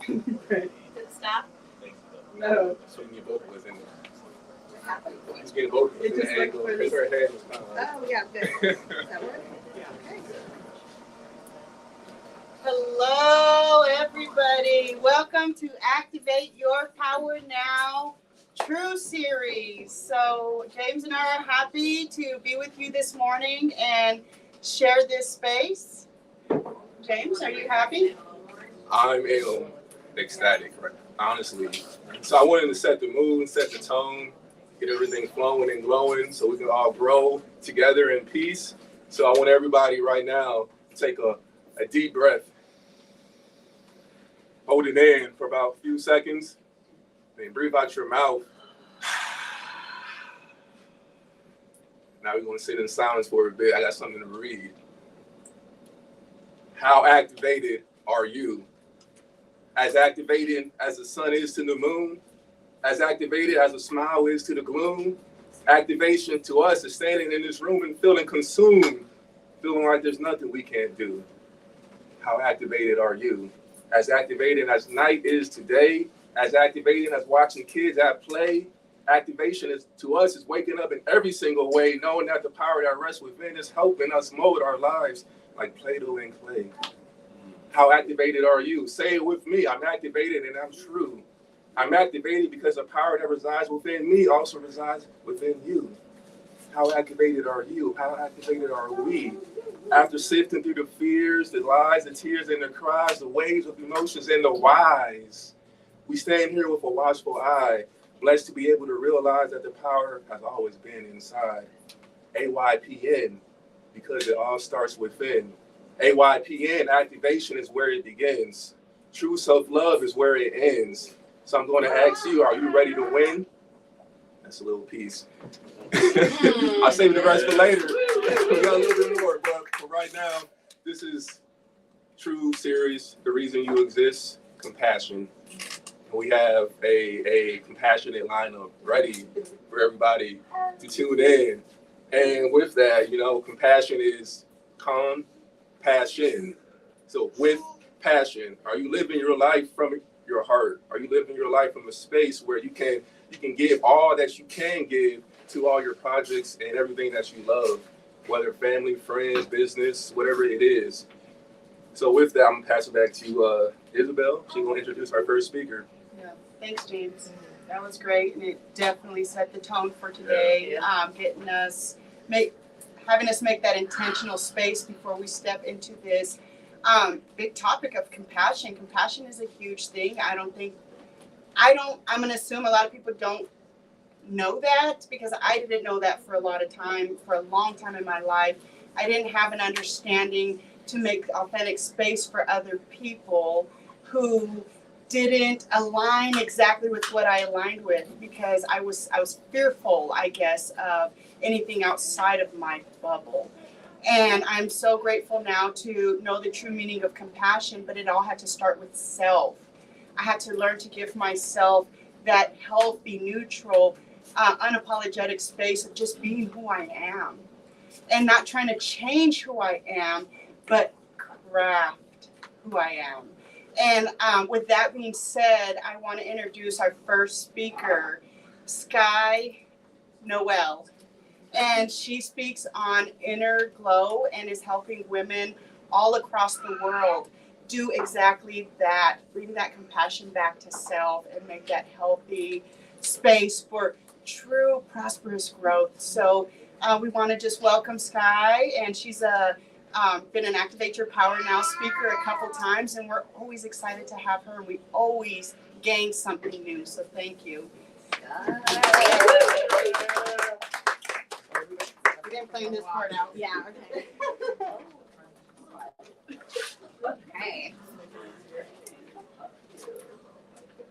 Good stop? No. Swing your vocals in there. He's getting vocals in the angle. Because her head is kind of... Oh, yeah, good. That work? Yeah. Okay. Hello, everybody. Welcome to Activate Your Power Now True Series. So James and I are happy to be with you this morning and share this space. James, are you happy? I'm ecstatic, right? Honestly. So I wanted to set the mood, set the tone, get everything flowing and glowing so we can all grow together in peace. So I want everybody right now to take a deep breath. Hold it in for about a few seconds. Then breathe out your mouth. Now we're going to sit in silence for a bit. I got something to read. How activated are you? As activated as the sun is to the moon, as activated as a smile is to the gloom, activation to us is standing in this room and feeling consumed, feeling like there's nothing we can't do. How activated are you? As activated as night is today, as activated as watching kids at play, activation is to us is waking up in every single way, knowing that the power that rests within is helping us mold our lives like Play-Doh and clay. How activated are you? Say it with me. I'm activated and I'm true. I'm activated because the power that resides within me also resides within you. How activated are you? How activated are we? After sifting through the fears, the lies, the tears, and the cries, the waves of emotions, and the whys, we stand here with a watchful eye, blessed to be able to realize that the power has always been inside. AYPN, because it all starts within. AYPN, activation is where it begins. True self-love is where it ends. So I'm going to ask you, are you ready to win? That's a little piece. I'll save the rest for later. We got a little bit more, but for right now, this is True Series, the reason you exist, compassion. And we have a compassionate lineup ready for everybody to tune in. And with that, you know, compassion is calm, passion. So with passion, are you living your life from your heart? Are you living your life from a space where you can give all that you can give to all your projects and everything that you love, whether family, friends, business, whatever it is? So with that, I'm gonna pass it back to Isabel. She's gonna introduce our first speaker. Yeah, thanks, James. That was great, and it definitely set the tone for today. Having us make that intentional space before we step into this big topic of compassion. Compassion is a huge thing. I'm going to assume a lot of people don't know that, because I didn't know that for a long time in my life. I didn't have an understanding to make authentic space for other people who didn't align exactly with what I aligned with, because I was fearful, I guess, of anything outside of my bubble. And I'm so grateful now to know the true meaning of compassion, but it all had to start with self. I had to learn to give myself that healthy, neutral, unapologetic space of just being who I am, and not trying to change who I am, but craft who I am. And with that being said, I want to introduce our first speaker, Sky Noel. And she speaks on inner glow and is helping women all across the world do exactly that, bring that compassion back to self and make that healthy space for true prosperous growth. So we want to just welcome Sky, and she's been an Activate Your Power Now speaker a couple times, and we're always excited to have her, and we always gain something new. So thank you. We're playing this part out. Yeah, okay. Okay.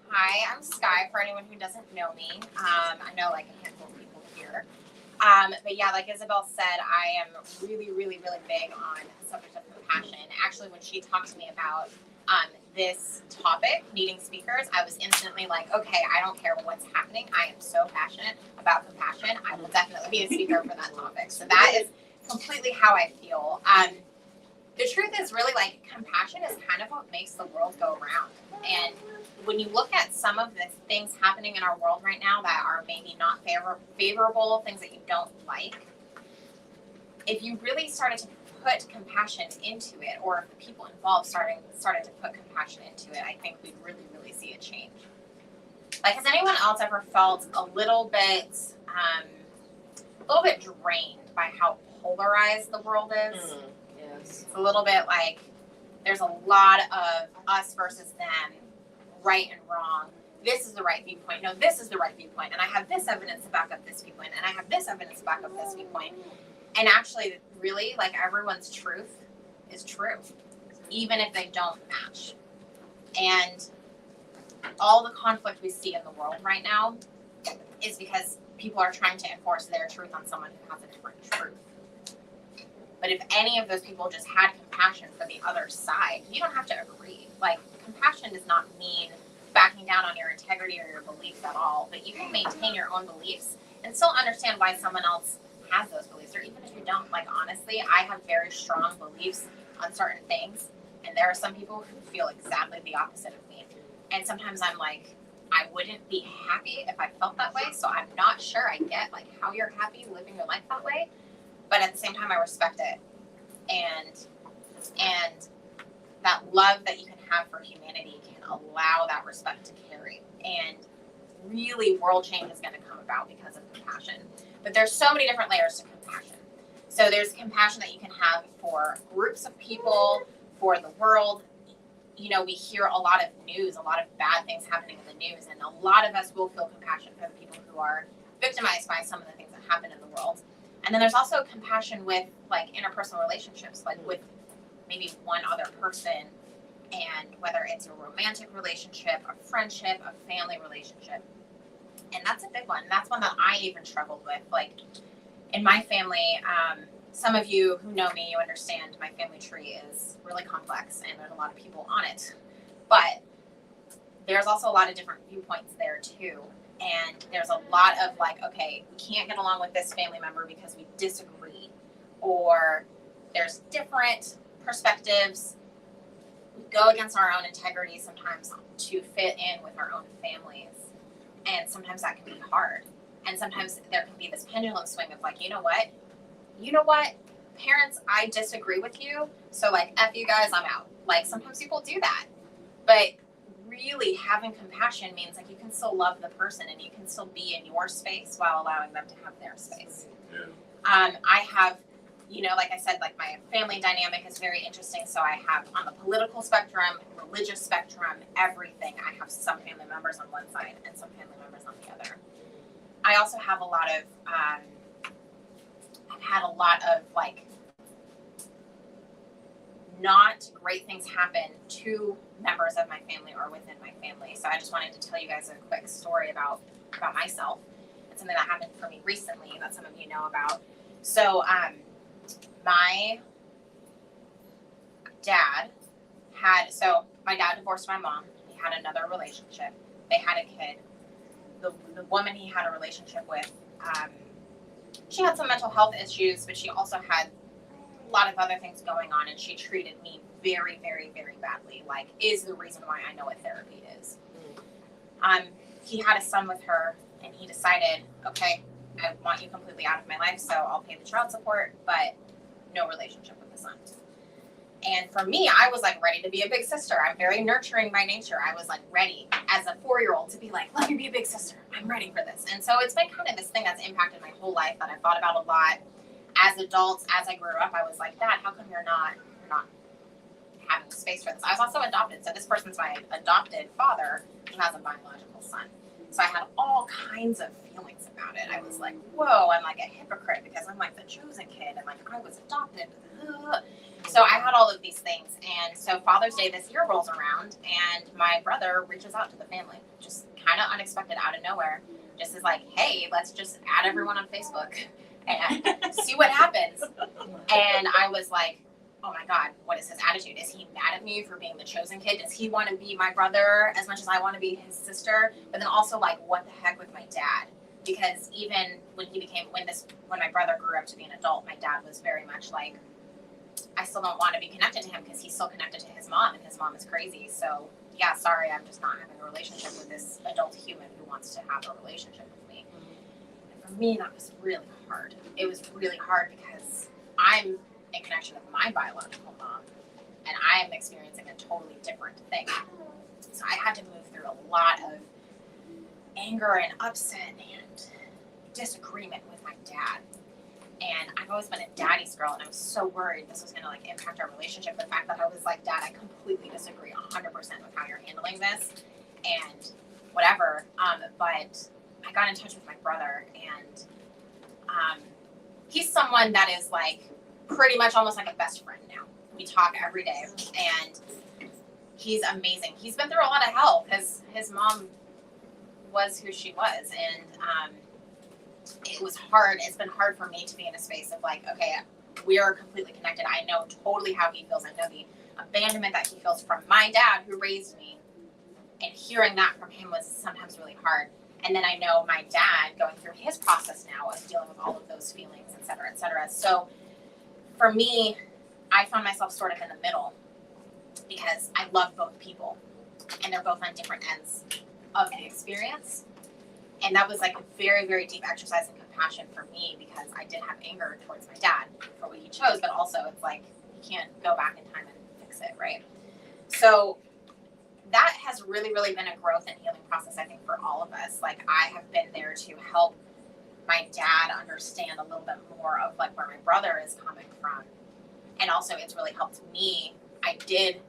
Hi, I'm Sky, for anyone who doesn't know me. I know like a handful of people here. But yeah, like Isabel said, I am really, really, really big on the subject of compassion. Actually, when she talked to me about this topic, needing speakers, I was instantly like, okay, I don't care what's happening. I am so passionate about compassion. I will definitely be a speaker for that topic. So that is completely how I feel. the truth is really like compassion is kind of what makes the world go round. And when you look at some of the things happening in our world right now that are maybe not favorable, things that you don't like, if you really started to put compassion into it, or if the people involved started to put compassion into it, I think we'd really, really see a change. Like, has anyone else ever felt a little bit drained by how polarized the world is? Yes. It's a little bit like there's a lot of us versus them, right and wrong. This is the right viewpoint. No, this is the right viewpoint. And I have this evidence to back up this viewpoint. And I have this evidence to back up this viewpoint. And actually, really, like, everyone's truth is true, even if they don't match. And all the conflict we see in the world right now is because people are trying to enforce their truth on someone who has a different truth. But if any of those people just had compassion for the other side, you don't have to agree. Like, compassion does not mean backing down on your integrity or your beliefs at all, but you can maintain your own beliefs and still understand why someone else has those beliefs, or even if you don't. Like, honestly, I have very strong beliefs on certain things, and there are some people who feel exactly the opposite of me. And sometimes I'm like, I wouldn't be happy if I felt that way, so I'm not sure I get, like, how you're happy living your life that way. But at the same time, I respect it. And that love that you can have for humanity can allow that respect to carry. And really, world change is going to come about because of compassion. But there's so many different layers to compassion. So there's compassion that you can have for groups of people, for the world. You know, we hear a lot of news, a lot of bad things happening in the news, and a lot of us will feel compassion for the people who are victimized by some of the things that happen in the world. And then there's also compassion with, like, interpersonal relationships, like with maybe one other person, and whether it's a romantic relationship, a friendship, a family relationship. And that's a big one. That's one that I even struggled with. Like, in my family, some of you who know me, you understand my family tree is really complex and there's a lot of people on it. But there's also a lot of different viewpoints there too. And there's a lot of, like, okay, we can't get along with this family member because we disagree. Or there's different perspectives. We go against our own integrity sometimes to fit in with our own families. And sometimes that can be hard. And sometimes there can be this pendulum swing of, like, you know what? Parents, I disagree with you. So, like, F you guys, I'm out. Like, sometimes people do that. But really having compassion means, like, you can still love the person and you can still be in your space while allowing them to have their space. Yeah. I have, you know, like I said, like, my family dynamic is very interesting. So I have, on the political spectrum, religious spectrum, everything. I have some family members on one side and some family members on the other. I also have a lot of, I've had a lot of, like, not great things happen to members of my family or within my family. So I just wanted to tell you guys a quick story about myself. It's something that happened for me recently that some of you know about. So my dad divorced my mom. He had another relationship. They had a kid. The woman he had a relationship with, she had some mental health issues, but she also had a lot of other things going on, and she treated me very, very, very badly. Like, is the reason why I know what therapy is. He had a son with her, and he decided, okay, I want you completely out of my life, so I'll pay the child support, but no relationship with the son. And for me, I was, like, ready to be a big sister. I'm very nurturing by nature. I was, like, ready as a 4-year-old to be like, let me be a big sister. I'm ready for this. And so it's been kind of this thing that's impacted my whole life that I've thought about a lot. As adults, as I grew up, I was like, Dad, how come you're not having space for this? I was also adopted. So this person's my adopted father who has a biological son. So I had all kinds of feelings about it. I was like, whoa, I'm like a hypocrite because I'm like the chosen kid and, like, I was adopted. So I had all of these things. And so Father's Day this year rolls around and my brother reaches out to the family, just kind of unexpected, out of nowhere. Just is like, hey, let's just add everyone on Facebook and see what happens. And I was like, oh my God, what is his attitude? Is he mad at me for being the chosen kid? Does he want to be my brother as much as I want to be his sister? But then also, like, what the heck with my dad? Because even when my brother grew up to be an adult, my dad was very much like, I still don't want to be connected to him because he's still connected to his mom, and his mom is crazy. So yeah, sorry, I'm just not having a relationship with this adult human who wants to have a relationship with me. And for me, that was really hard. It was really hard because I'm in connection with my biological mom, and I am experiencing a totally different thing. So I had to move through a lot of anger and upset and disagreement with my dad. And I've always been a daddy's girl, and I was so worried this was gonna like impact our relationship. The fact that I was like, Dad, I completely disagree 100% with how you're handling this, and whatever. But I got in touch with my brother, and he's someone that is like pretty much almost like a best friend now. We talk every day, and he's amazing. He's been through a lot of hell because his mom was who she was, and it was hard. It's been hard for me to be in a space of like, okay, we are completely connected. I know totally how he feels. I know the abandonment that he feels from my dad who raised me, and hearing that from him was sometimes really hard. And then I know my dad going through his process now of dealing with all of those feelings, et cetera, et cetera. So for me, I found myself sort of in the middle because I love both people, and they're both on different ends of the experience. And that was like a very, very deep exercise in compassion for me because I did have anger towards my dad for what he chose, but also it's like you can't go back in time and fix it, right? So that has really, really been a growth and healing process, I think, for all of us. Like I have been there to help my dad understand a little bit more of like where my brother is coming from. And also it's really helped me. I did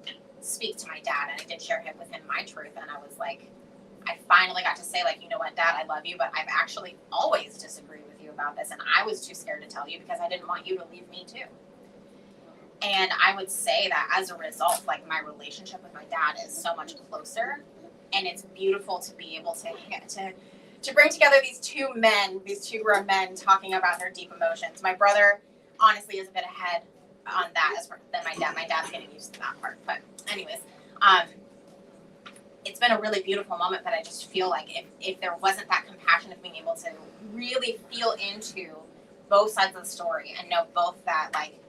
speak to my dad, and I did share with him my truth, and I was like, I finally got to say, like, you know what, Dad, I love you, but I've actually always disagreed with you about this, and I was too scared to tell you because I didn't want you to leave me too. And I would say that as a result, like, my relationship with my dad is so much closer, and it's beautiful to be able to bring together these two grown men talking about their deep emotions. My brother, honestly, is a bit ahead on that than my dad. My dad's getting used to that part, but anyways, it's been a really beautiful moment, but I just feel like if there wasn't that compassion of being able to really feel into both sides of the story and know both that, like,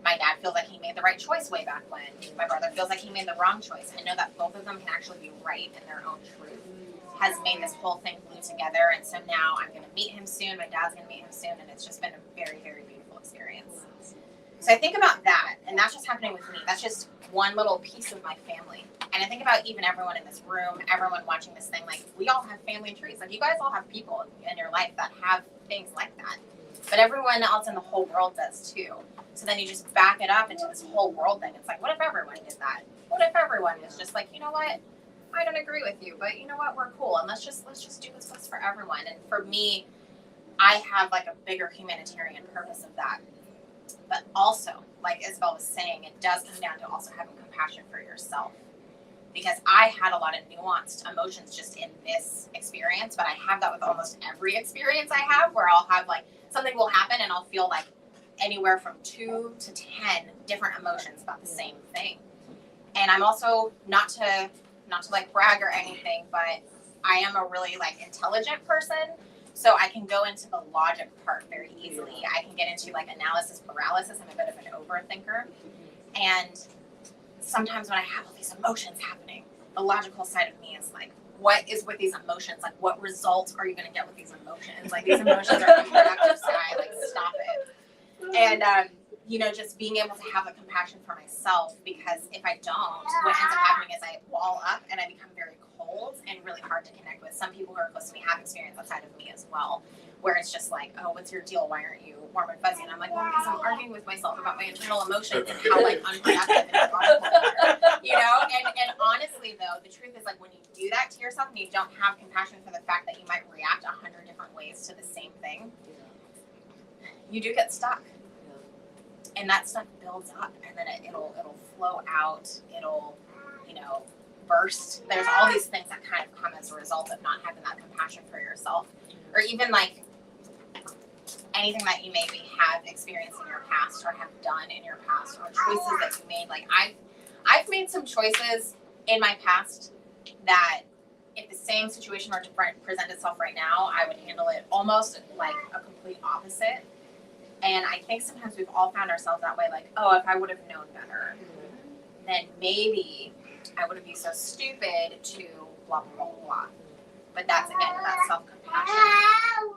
my dad feels like he made the right choice way back when, my brother feels like he made the wrong choice, and know that both of them can actually be right in their own truth, has made this whole thing glue together. And so now I'm going to meet him soon, my dad's going to meet him soon, and it's just been a very, very beautiful experience. So I think about that, and that's just happening with me. That's just one little piece of my family. And I think about even everyone in this room, everyone watching this thing, like, we all have family trees. Like, you guys all have people in your life that have things like that. But everyone else in the whole world does too. So then you just back it up into this whole world thing. It's like, what if everyone did that? What if everyone was just like, you know what? I don't agree with you, but you know what? We're cool, and let's just do what's best for everyone. And for me, I have like a bigger humanitarian purpose of that. But also, like Isabel was saying, it does come down to also having compassion for yourself. Because I had a lot of nuanced emotions just in this experience, but I have that with almost every experience I have, where I'll have like, something will happen and I'll feel like anywhere from 2 to 10 different emotions about the same thing. And I'm also, not to like brag or anything, but I am a really like intelligent person. So I can go into the logic part very easily. I can get into like analysis paralysis. I'm a bit of an overthinker. And sometimes when I have all these emotions happening, the logical side of me is like, what is with these emotions? Like, what results are you going to get with these emotions? Like, these emotions are unproductive, Sky. Like, stop it. And, you know, just being able to have the compassion for myself, because if I don't, what ends up happening is I wall up and I become very cold and really hard to connect with. Some people who are close to me have experienced outside of me as well, where it's just like, oh, what's your deal? Why aren't you warm and fuzzy? And I'm like, well, because I'm arguing with myself about my internal emotions and how like unproductive and illogical they are, you know? And honestly though, the truth is like when you do that to yourself and you don't have compassion for the fact that you might react 100 different ways to the same thing, you do get stuck. And that stuff builds up, and then it'll flow out. It'll, you know, burst. There's all these things that kind of come as a result of not having that compassion for yourself, or even like anything that you maybe have experienced in your past or have done in your past, or choices that you made. Like I've made some choices in my past that if the same situation were to present itself right now, I would handle it almost like a complete opposite. And I think sometimes we've all found ourselves that way, like, oh, if I would have known better, then maybe I wouldn't be so stupid to blah, blah, blah, blah. But that's, again, that self-compassion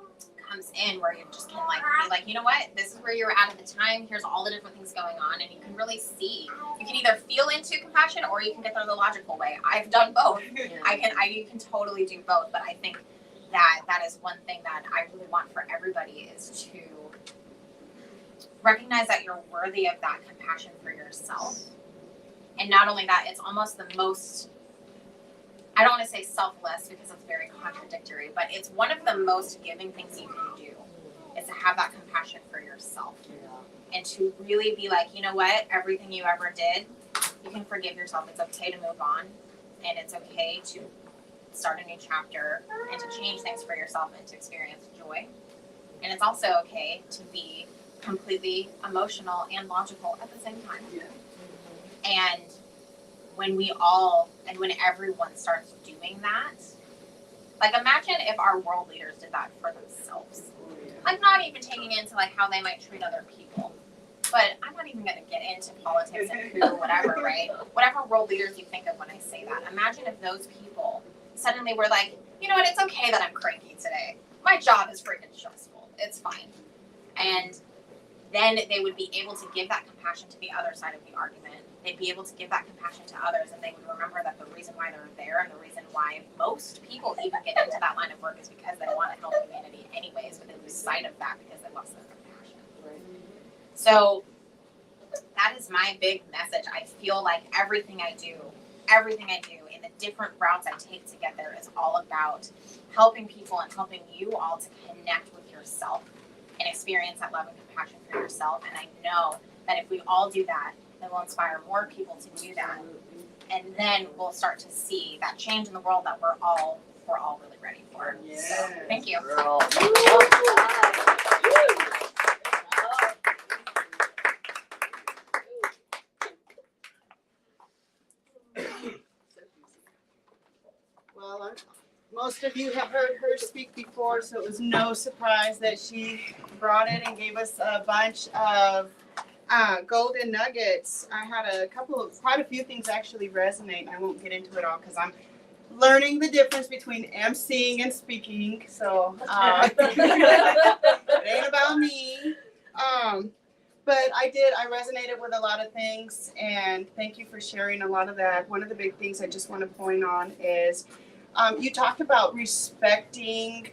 comes in where you just can, like, be like, you know what, this is where you're at the time, here's all the different things going on, and you can really see. You can either feel into compassion or you can get there the logical way. I've done both. You can totally do both, but I think that is one thing that I really want for everybody is to recognize that you're worthy of that compassion for yourself. And not only that, it's almost the most, I don't want to say selfless because it's very contradictory, but it's one of the most giving things you can do is to have that compassion for yourself. And to really be like, you know what, everything you ever did, you can forgive yourself. It's okay to move on, and it's okay to start a new chapter and to change things for yourself and to experience joy. And it's also okay to be completely emotional and logical at the same time. And when when everyone starts doing that, like imagine if our world leaders did that for themselves. Like not even taking into like how they might treat other people. But I'm not even gonna get into politics and who, whatever, right? Whatever world leaders you think of when I say that. Imagine if those people suddenly were like, you know what, it's okay that I'm cranky today. My job is freaking stressful. It's fine. And then they would be able to give that compassion to the other side of the argument. They'd be able to give that compassion to others, and they would remember that the reason why they're there and the reason why most people even get into that line of work is because they want to help humanity anyways, but they lose sight of that because they lost their compassion. So that is my big message. I feel like everything I do and the different routes I take to get there is all about helping people and helping you all to connect with yourself and experience that love and compassion for yourself. And I know that if we all do that, then we'll inspire more people to do that. And then we'll start to see that change in the world that we're all really ready for. Yes. So, thank you. Girl. Well, most of you have heard her speak before, so it was no surprise that she brought it and gave us a bunch of golden nuggets. I had quite a few things actually resonate. I won't get into it all because I'm learning the difference between emceeing and speaking. So it ain't about me. But I resonated with a lot of things, and thank you for sharing a lot of that. One of the big things I just want to point on is you talked about respecting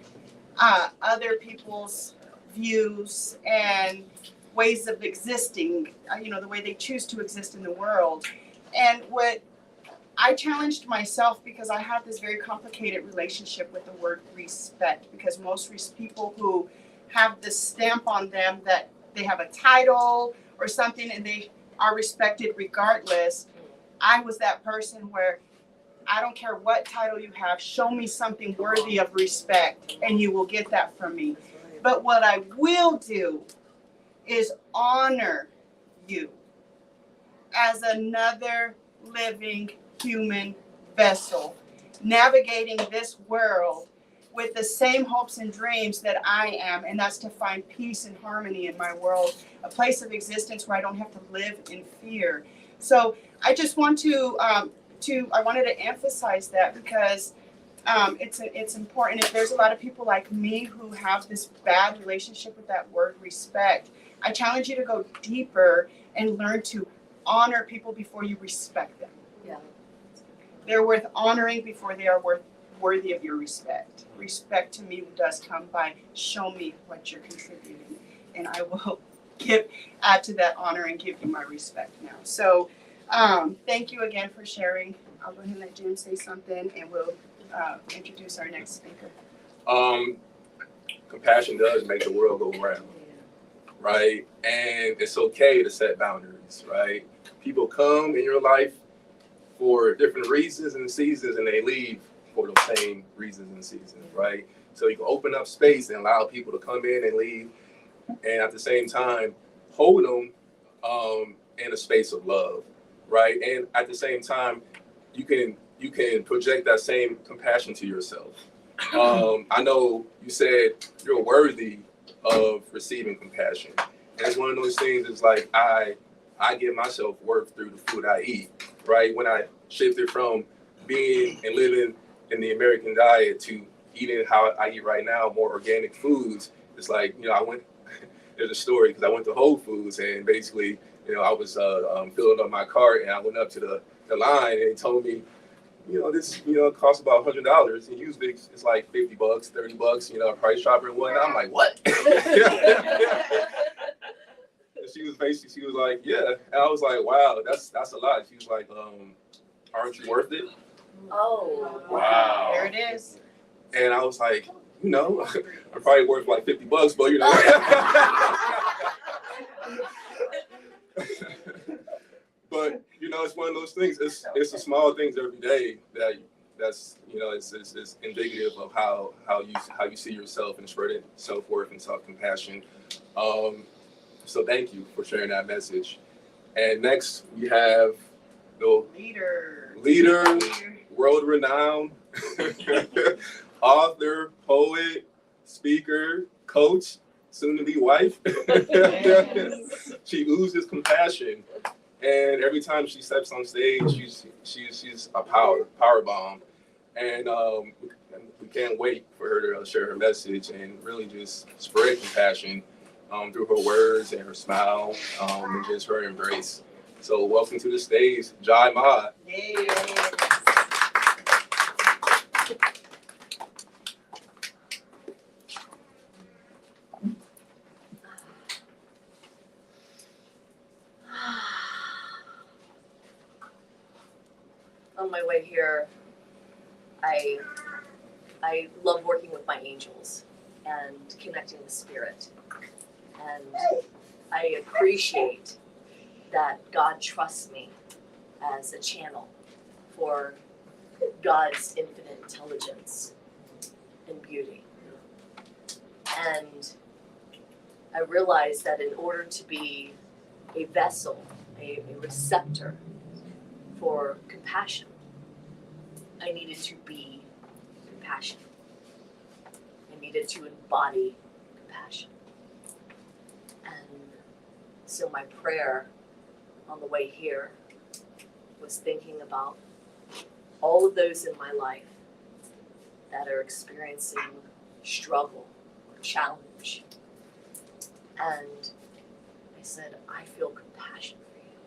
other people's views and ways of existing, the way they choose to exist in the world. And what I challenged myself, because I have this very complicated relationship with the word respect, because most people who have this stamp on them that they have a title or something and they are respected regardless. I was that person where I don't care what title you have, show me something worthy of respect and you will get that from me. But what I will do is honor you as another living human vessel, navigating this world with the same hopes and dreams that I am, and that's to find peace and harmony in my world, a place of existence where I don't have to live in fear. So I just want I wanted to emphasize that because it's important. If there's a lot of people like me who have this bad relationship with that word respect, I challenge you to go deeper and learn to honor people before you respect them. Yeah. They're worth honoring before they are worthy of your respect. Respect to me does come by show me what you're contributing, and I will add to that honor and give you my respect now. So thank you again for sharing. I'll go ahead and let Jen say something, and we'll introduce our next speaker. Compassion does make the world go round, right? And it's okay to set boundaries, right? People come in your life for different reasons and seasons, and they leave for the same reasons and seasons, right? So you can open up space and allow people to come in and leave, and at the same time, hold them in a space of love, right? And at the same time, you can project that same compassion to yourself. I know you said you're worthy of receiving compassion, And it's one of those things. It's like I get myself worth through the food I eat. Right, when I shifted from being and living in the American diet to eating how I eat right now, more organic foods. It's like, I went. There's a story because I went to Whole Foods and basically, I was filling up my cart and I went up to the line and they told me, this, costs about $100 and used it's like $50, $30, Price Chopper and whatnot. I'm like, what? And she was like, yeah. And I was like, wow, that's a lot. She was like, aren't you worth it? Oh. Wow. There it is. And I was like, I'm probably worth like $50, but but it's one of those things. It's the small things every day that's it's indicative of how you see yourself and spreading self-worth and self-compassion. So thank you for sharing that message. And next we have the leader, world-renowned author, poet, speaker, coach, soon-to-be wife. She oozes compassion, and every time she steps on stage, she's a power bomb, and we can't wait for her to share her message and really just spread compassion through her words and her smile and just her embrace. So welcome to the stage, Jai Ma. Yay. On my way here, I love working with my angels and connecting with spirit. And I appreciate that God trusts me as a channel for God's infinite intelligence and beauty. And I realized that in order to be a vessel, a receptor for compassion, I needed to be compassion. I needed to embody compassion. And so my prayer on the way here was thinking about all of those in my life that are experiencing struggle or challenge. And I said, I feel compassion for you.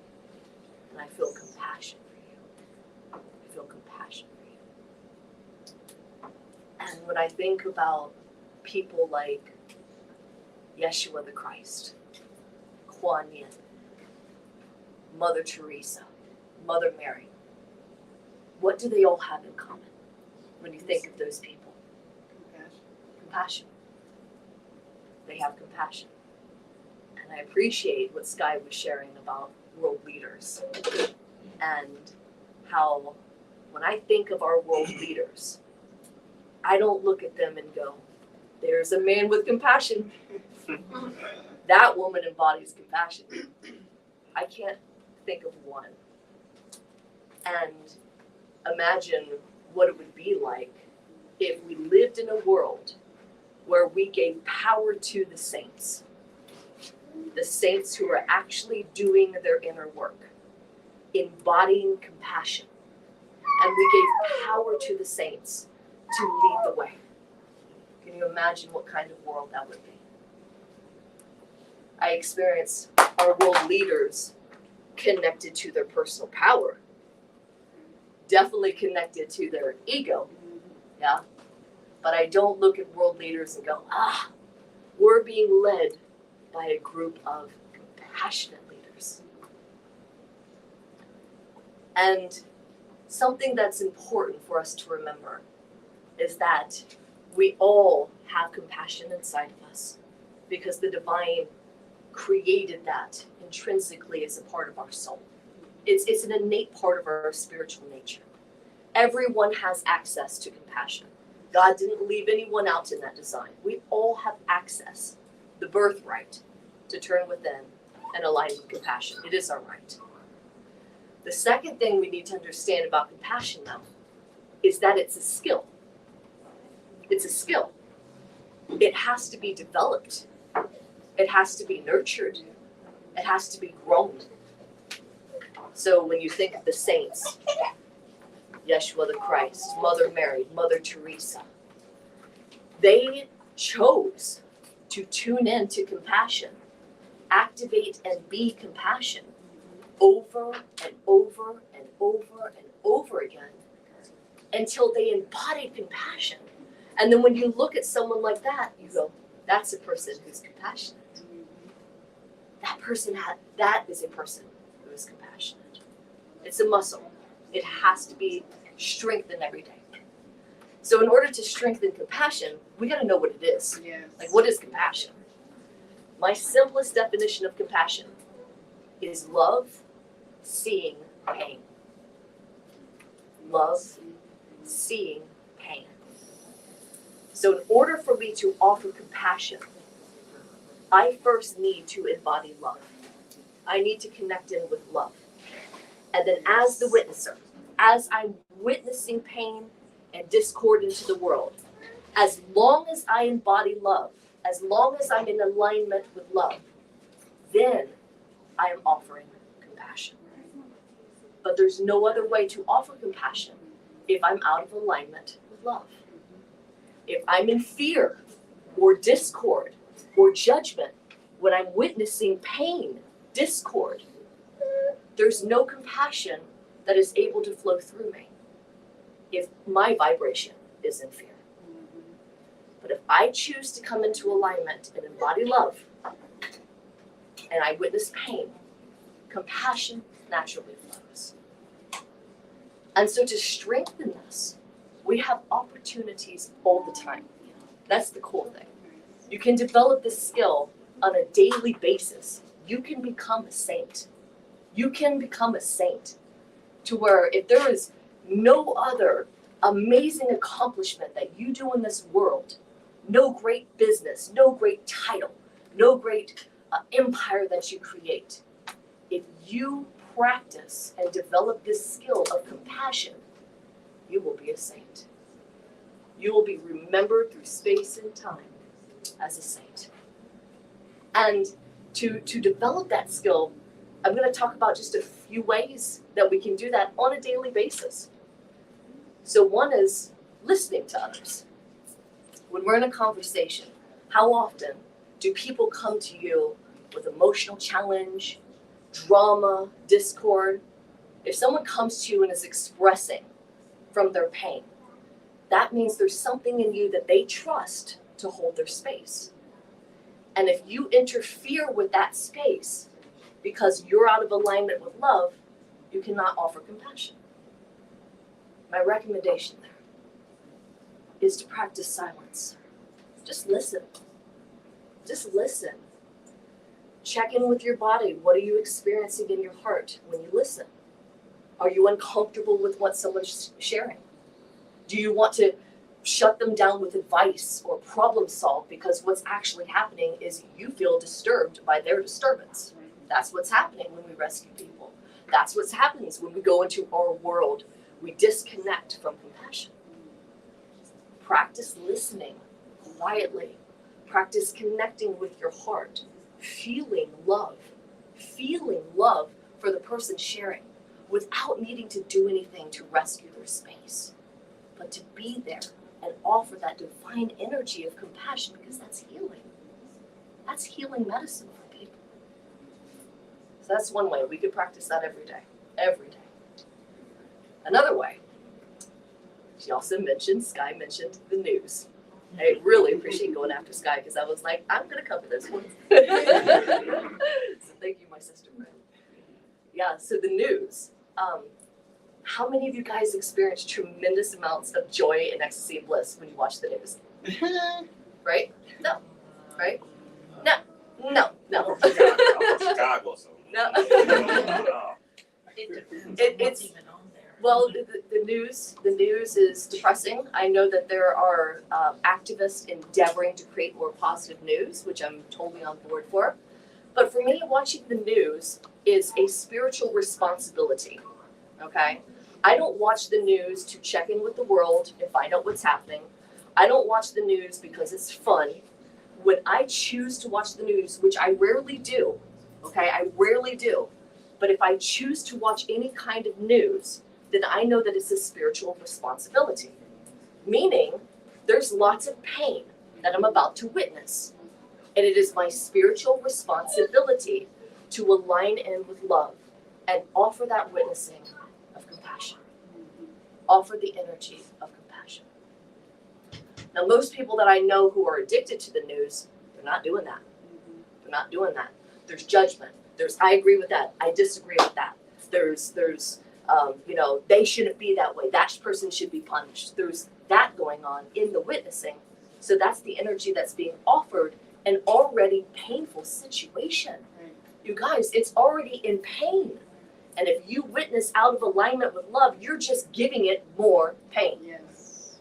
And I feel compassion for you. I feel compassion for you. And when I think about people like Yeshua the Christ, Kuan Yin, Mother Teresa, Mother Mary, what do they all have in common when you think of those people? Compassion. They have compassion. And I appreciate what Sky was sharing about world leaders and how when I think of our world leaders, I don't look at them and go, there's a man with compassion. That woman embodies compassion. I can't think of one. And imagine what it would be like if we lived in a world where we gave power to the saints who are actually doing their inner work, embodying compassion. And we gave power to the saints to lead the way. Can you imagine what kind of world that would be? I experience our world leaders connected to their personal power, definitely connected to their ego, yeah? But I don't look at world leaders and go, we're being led by a group of compassionate leaders. And something that's important for us to remember is that we all have compassion inside of us because the divine created that intrinsically as a part of our soul. It's an innate part of our spiritual nature. Everyone has access to compassion. God didn't leave anyone out in that design. We all have access, the birthright, to turn within and align with compassion. It is our right. The second thing we need to understand about compassion, though, is that it's a skill. It's a skill. It has to be developed. It has to be nurtured. It has to be grown. So when you think of the saints, Yeshua the Christ, Mother Mary, Mother Teresa, they chose to tune in to compassion, activate and be compassion over and over and over and over again until they embodied compassion. And then when you look at someone like that, you go, that's a person who's compassionate. That is a person who is compassionate. It's a muscle. It has to be strengthened every day. So in order to strengthen compassion, we got to know what it is. Yes. Like, what is compassion? My simplest definition of compassion is love, seeing pain. Love, seeing pain. So in order for me to offer compassion, I first need to embody love. I need to connect in with love. And then as the witnesser, as I'm witnessing pain and discord into the world, as long as I embody love, as long as I'm in alignment with love, then I am offering compassion. But there's no other way to offer compassion if I'm out of alignment with love. If I'm in fear or discord or judgment when I'm witnessing pain, discord, there's no compassion that is able to flow through me if my vibration is in fear. But if I choose to come into alignment and embody love, and I witness pain, compassion naturally flows. And so to strengthen this, we have opportunities all the time. That's the cool thing. You can develop this skill on a daily basis. You can become a saint. You can become a saint to where if there is no other amazing accomplishment that you do in this world, no great business, no great title, no great empire that you create, if you practice and develop this skill of compassion, you will be a saint. You will be remembered through space and time as a saint. And to develop that skill, I'm going to talk about just a few ways that we can do that on a daily basis. So one is listening to others. When we're in a conversation, how often do people come to you with emotional challenge, drama, discord? If someone comes to you and is expressing from their pain, that means there's something in you that they trust to hold their space. And if you interfere with that space because you're out of alignment with love, you cannot offer compassion. My recommendation there is to practice silence. Just listen. Just listen. Check in with your body. What are you experiencing in your heart when you listen? Are you uncomfortable with what someone's sharing? Do you want to shut them down with advice or problem solve because what's actually happening is you feel disturbed by their disturbance? That's what's happening when we rescue people. That's what happens when we go into our world. We disconnect from compassion. Practice listening quietly. Practice connecting with your heart, feeling love for the person sharing without needing to do anything to rescue their space, but to be there and offer that divine energy of compassion, because that's healing. That's healing medicine for people. So that's one way. We could practice that every day. Another way, she also mentioned, Sky mentioned the news. I really appreciate going after Sky because I was like, I'm going to cover this one. So thank you, my sister. Yeah, so the news. How many of you guys experience tremendous amounts of joy and ecstasy and bliss when you watch the news? Right? No. Right? No. I'm from Chicago, so. No. It's even on there. Well, the news is depressing. I know that there are activists endeavoring to create more positive news, which I'm totally on board for. But for me, watching the news is a spiritual responsibility, okay? I don't watch the news to check in with the world and find out what's happening. I don't watch the news because it's fun. when I choose to watch the news, which I rarely do, okay, I rarely do, but if I choose to watch any kind of news, then I know that it's a spiritual responsibility. Meaning, there's lots of pain that I'm about to witness. And it is my spiritual responsibility to align in with love and offer that witnessing of compassion. Offer the energy of compassion. Now, most people that I know who are addicted to the news, they're not doing that. They're not doing that. There's judgment. There's, I agree with that. I disagree with that. There's they shouldn't be that way. That person should be punished. There's that going on in the witnessing. So that's the energy that's being offered an already painful situation. You guys, it's already in pain. And if you witness out of alignment with love, you're just giving it more pain. Yes.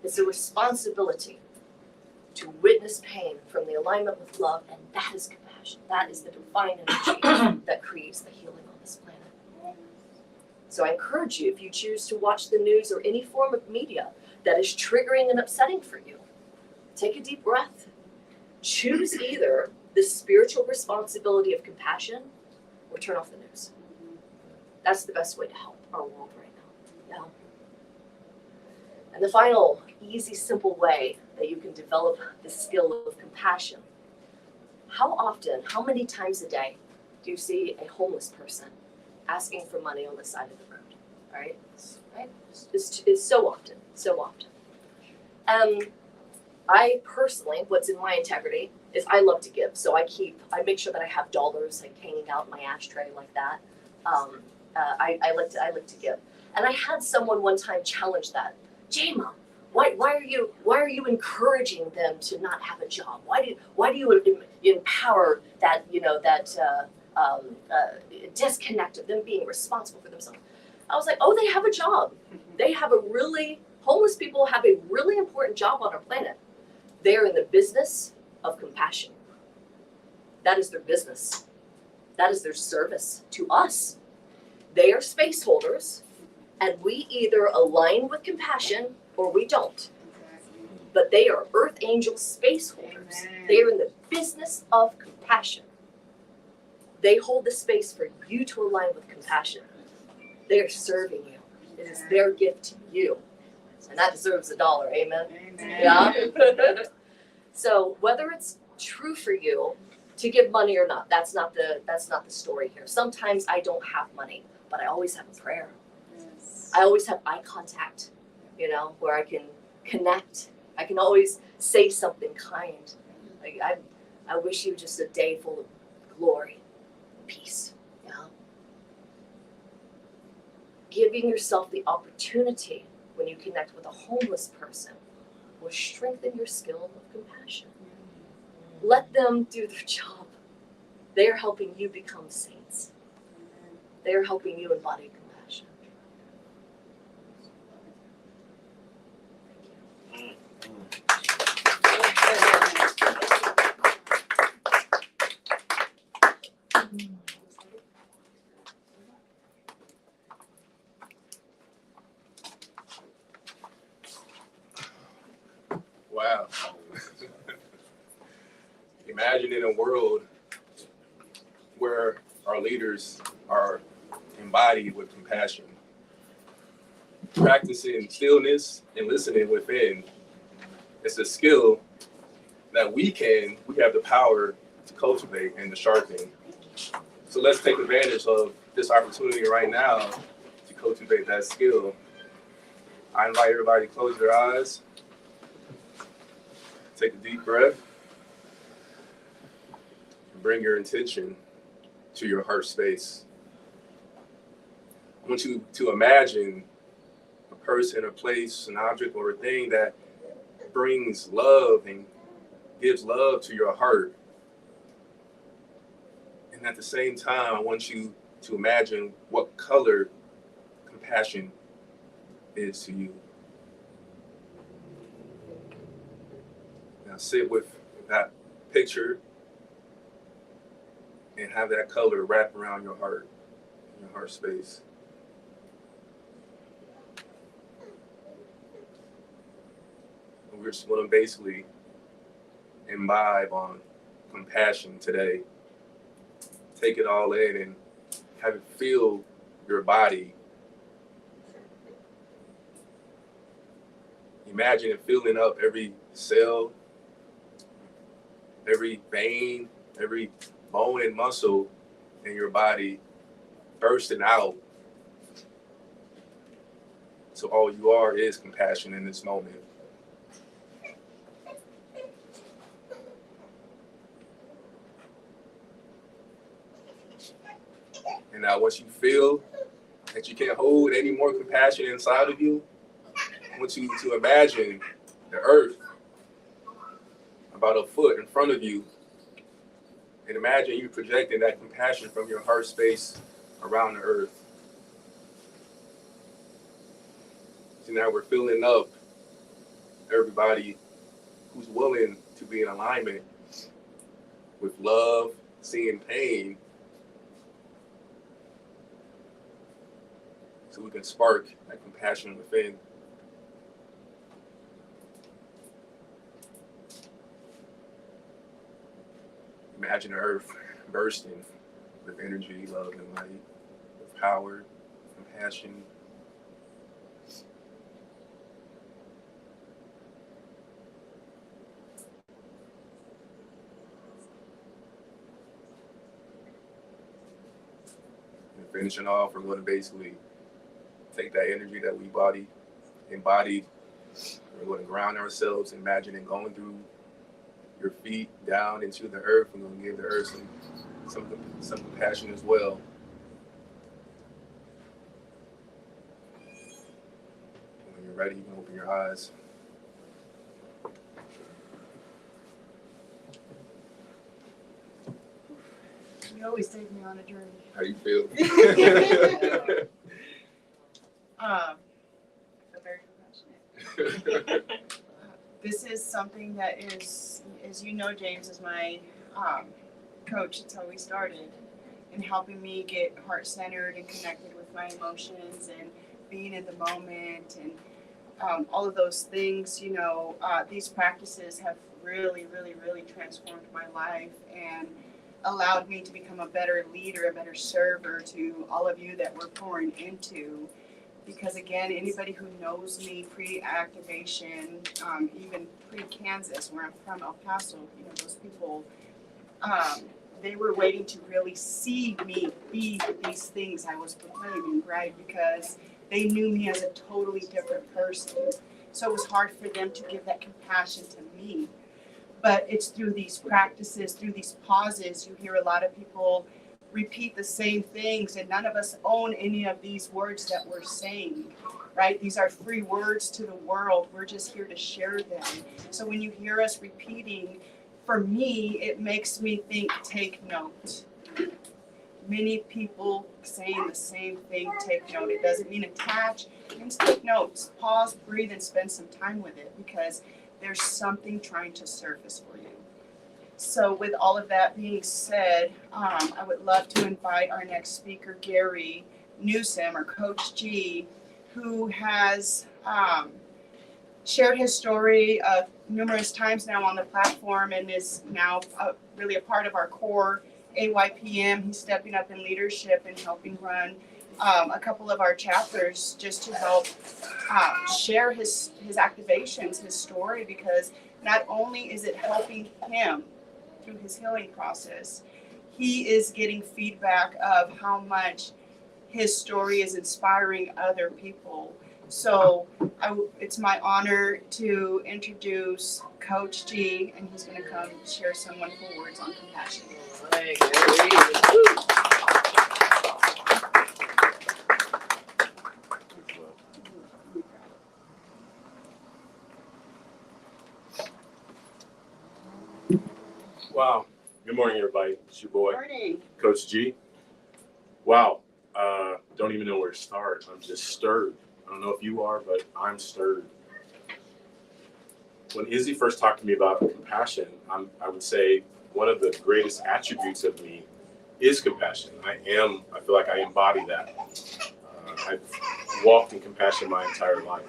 It's a responsibility to witness pain from the alignment with love, and that is compassion. That is the divine energy that creates the healing on this planet. So I encourage you, if you choose to watch the news or any form of media that is triggering and upsetting for you, take a deep breath. Choose either the spiritual responsibility of compassion or turn off the news. That's the best way to help our world right now. Yeah. And the final easy, simple way that you can develop the skill of compassion. How often, how many times a day do you see a homeless person asking for money on the side of the road? Right? It's so often, so often. I personally, what's in my integrity is I love to give. So I make sure that I have dollars like hanging out in my ashtray like that. I like to give. And I had someone one time challenge that. Jama, why are you encouraging them to not have a job? Why do you empower that disconnect of them being responsible for themselves? I was like, oh, they have a job. Homeless people have a really important job on our planet. They're in the business of compassion. That is their business. That is their service to us. They are space holders, and we either align with compassion or we don't. But they are earth angel space holders. Amen. They are in the business of compassion. They hold the space for you to align with compassion. They are serving you. It is their gift to you. And that deserves $1, amen? Amen. Yeah? So whether it's true for you to give money or not, that's not the story here. Sometimes I don't have money, but I always have a prayer. Yes. I always have eye contact, where I can connect. I can always say something kind. Like I wish you just a day full of glory and peace. Giving yourself the opportunity when you connect with a homeless person will strengthen your skill of compassion. Let them do their job. They are helping you become saints. They are helping you embody compassion. Wow. Imagine in a world where our leaders are embodied with compassion. Practicing stillness and listening within is a skill that we have the power to cultivate and to sharpen. So let's take advantage of this opportunity right now to cultivate that skill. I invite everybody to close their eyes. Take a deep breath. Bring your intention to your heart space. I want you to imagine a person, a place, an object, or a thing that brings love and gives love to your heart. And at the same time, I want you to imagine what color compassion is to you. Now sit with that picture and have that color wrap around your heart, your heart space. And we're just going to basically imbibe on compassion today. Take it all in and have it feel your body. Imagine it filling up every cell, every vein, every bone and muscle in your body, bursting out. So all you are is compassion in this moment. And now once you feel that you can't hold any more compassion inside of you, I want you to imagine the earth about a foot in front of you. And imagine you projecting that compassion from your heart space around the earth. So now we're filling up everybody who's willing to be in alignment with love, seeing pain, so we can spark that compassion within. Imagine the earth bursting with energy, love, and light, with power, compassion. And finishing off, we're going to basically take that energy that we embodied. We're going to ground ourselves, imagining going through your feet down into the earth. We're going to give the earth some compassion as well. When you're ready, you can open your eyes. You always take me on a journey. How you feel? I feel very compassionate. This is something that is, as you know, James is my coach. It's how we started, in helping me get heart-centered and connected with my emotions and being in the moment and all of those things. You know, these practices have really, really, really transformed my life and allowed me to become a better leader, a better server to all of you that we're pouring into. Because again, anybody who knows me pre-activation, even pre-Kansas, where I'm from, El Paso, you know, those people, they were waiting to really see me be these things I was proclaiming, right? Because they knew me as a totally different person. So it was hard for them to give that compassion to me. But it's through these practices, through these pauses, you hear a lot of people repeat the same things, and none of us own any of these words that we're saying, right? These are free words to the world. We're just here to share them. So when you hear us repeating, for me, it makes me think, take note. Many people saying the same thing, take note. It doesn't mean attach, it means take notes. Pause, breathe, and spend some time with it, because there's something trying to surface for you. So with all of that being said, I would love to invite our next speaker, Gary Newsom, or Coach G, who has shared his story numerous times now on the platform and is now really a part of our core AYPM. He's stepping up in leadership and helping run a couple of our chapters just to help share his activations, his story, because not only is it helping him through his healing process, he is getting feedback of how much his story is inspiring other people. So it's my honor to introduce Coach G, and he's going to come share some wonderful words on compassion. Hey, Gary. Wow. Good morning, everybody. It's your boy, Morning. Coach G. Wow. Don't even know where to start. I'm just stirred. I don't know if you are, but I'm stirred. When Izzy first talked to me about compassion, I would say one of the greatest attributes of me is compassion. I feel like I embody that. I've walked in compassion my entire life.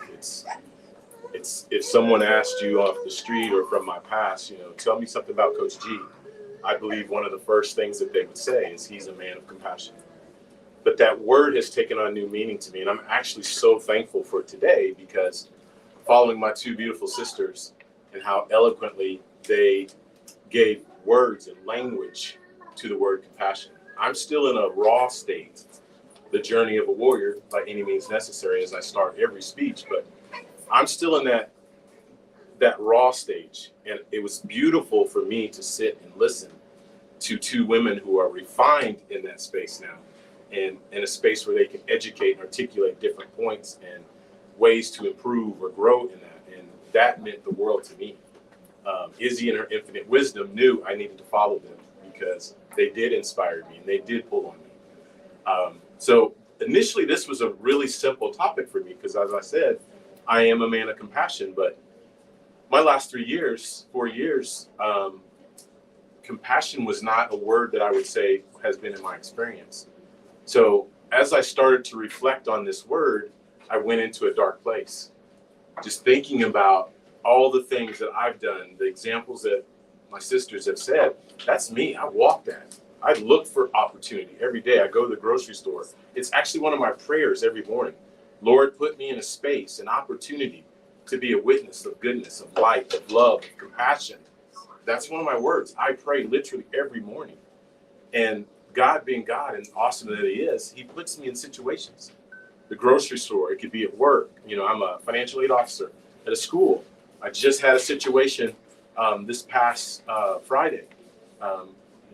It's if someone asked you off the street or from my past, tell me something about Coach G, I believe one of the first things that they would say is he's a man of compassion. But that word has taken on new meaning to me, and I'm actually so thankful for today because following my two beautiful sisters and how eloquently they gave words and language to the word compassion. I'm still in a raw state, the journey of a warrior by any means necessary as I start every speech, but I'm still in that raw stage. And it was beautiful for me to sit and listen to two women who are refined in that space now, and in a space where they can educate and articulate different points and ways to improve or grow in that. And that meant the world to me. Izzy in her infinite wisdom knew I needed to follow them because they did inspire me and they did pull on me. So initially this was a really simple topic for me because, as I said, I am a man of compassion, but my last 4 years, compassion was not a word that I would say has been in my experience. So as I started to reflect on this word, I went into a dark place, just thinking about all the things that I've done, the examples that my sisters have said. That's me. I walk that. I look for opportunity every day. I go to the grocery store. It's actually one of my prayers every morning. Lord, put me in a space, an opportunity to be a witness of goodness, of light, of love, of compassion. That's one of my words. I pray literally every morning. And God being God and awesome that he is, he puts me in situations. The grocery store, it could be at work. I'm a financial aid officer at a school. I just had a situation this past Friday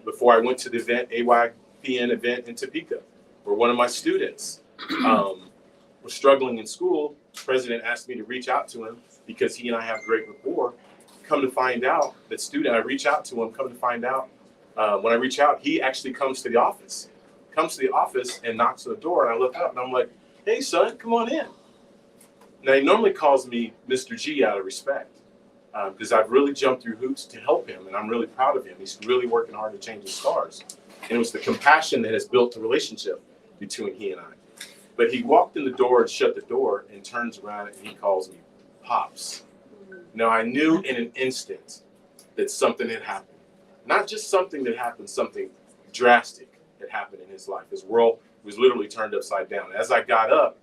before I went to the event, AYPN event in Topeka, where one of my students was struggling in school. The president asked me to reach out to him because he and I have great rapport. Come to find out, that student, I reach out to him, come to find out, when I reach out, he actually comes to the office and knocks on the door, and I look up and I'm like, hey son, come on in. Now he normally calls me Mr. G out of respect because I've really jumped through hoops to help him, and I'm really proud of him. He's really working hard to change his scars. And it was the compassion that has built the relationship between he and I. But he walked in the door and shut the door and turns around and he calls me Pops. Now I knew in an instant that something had happened. Not just something that happened, something drastic had happened in his life. His world was literally turned upside down. As I got up,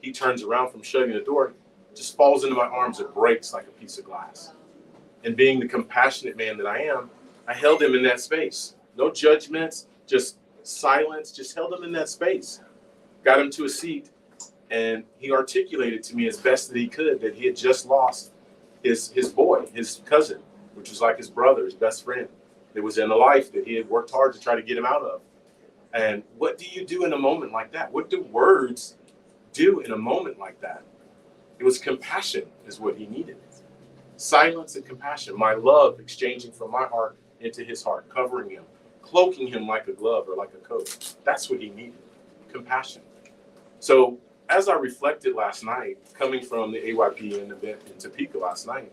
he turns around from shutting the door, just falls into my arms and breaks like a piece of glass. And being the compassionate man that I am, I held him in that space. No judgments, just silence, just held him in that space. Got him to a seat, and he articulated to me as best that he could that he had just lost his boy, his cousin, which was like his brother, his best friend. It was in a life that he had worked hard to try to get him out of. And what do you do in a moment like that? What do words do in a moment like that? It was compassion is what he needed. Silence and compassion. My love exchanging from my heart into his heart, covering him, cloaking him like a glove or like a coat. That's what he needed. Compassion. So as I reflected last night, coming from the AYPN event in Topeka last night,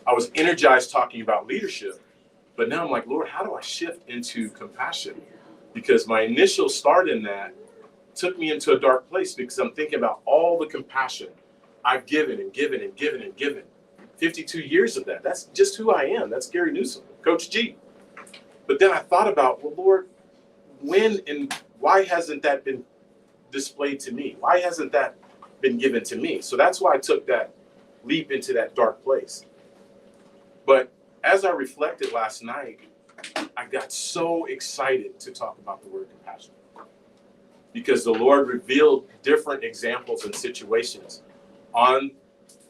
I was energized talking about leadership, but now I'm like, Lord, how do I shift into compassion? Because my initial start in that took me into a dark place because I'm thinking about all the compassion I've given and given and given and given. 52 years of that. That's just who I am. That's Gary Newsom, Coach G. But then I thought about, well, Lord, when and why hasn't that been displayed to me? Why hasn't that been given to me? So that's why I took that leap into that dark place. But as I reflected last night, I got so excited to talk about the word compassion because the Lord revealed different examples and situations on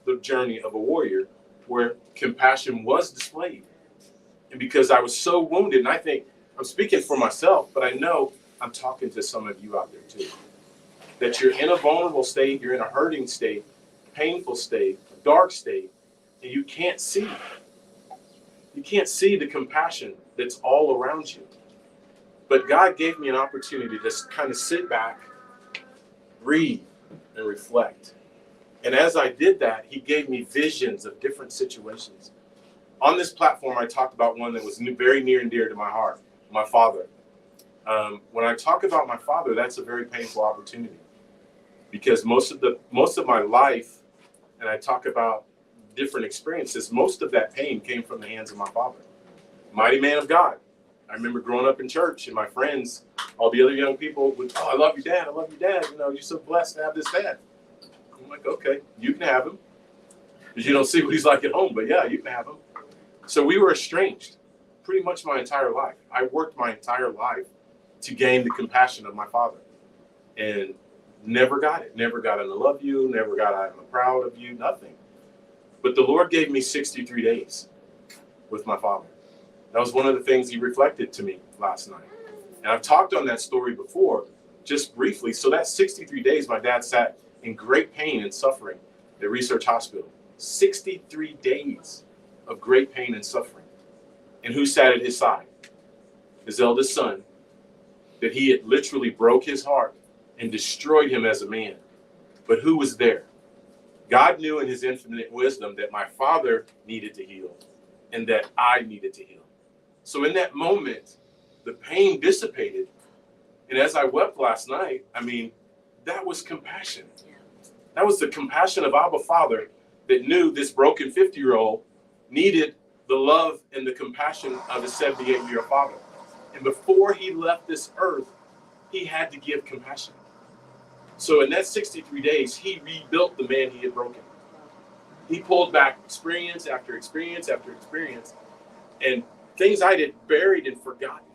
the journey of a warrior where compassion was displayed. And because I was so wounded, and I think I'm speaking for myself, but I know I'm talking to some of you out there too, that you're in a vulnerable state, you're in a hurting state, painful state, a dark state, and you can't see. You can't see the compassion that's all around you. But God gave me an opportunity to just kind of sit back, breathe, and reflect. And as I did that, he gave me visions of different situations. On this platform, I talked about one that was very near and dear to my heart, my father. When I talk about my father, that's a very painful opportunity because most of my life and I talk about different experiences, most of that pain came from the hands of my father. Mighty man of God. I remember growing up in church and my friends, all the other young people would, oh, I love you, Dad. I love you, Dad. You know, you're so blessed to have this dad. I'm like, okay, you can have him. Because you don't see what he's like at home, but yeah, you can have him. So we were estranged pretty much my entire life. I worked my entire life to gain the compassion of my father and never got it. Never got an I love you, never got I'm proud of you, nothing. But the Lord gave me 63 days with my father. That was one of the things he reflected to me last night. And I've talked on that story before, just briefly. So that 63 days, my dad sat in great pain and suffering at Research Hospital. 63 days of great pain and suffering. And who sat at his side? His eldest son, that he had literally broke his heart and destroyed him as a man. But who was there? God knew in his infinite wisdom that my father needed to heal and that I needed to heal. So in that moment, the pain dissipated. And as I wept last night, I mean, that was compassion. That was the compassion of Abba Father that knew this broken 50-year-old needed the love and the compassion of a 78-year father. And before he left this earth, he had to give compassion. So in that 63 days, he rebuilt the man he had broken. He pulled back experience after experience after experience, and things I had buried and forgotten,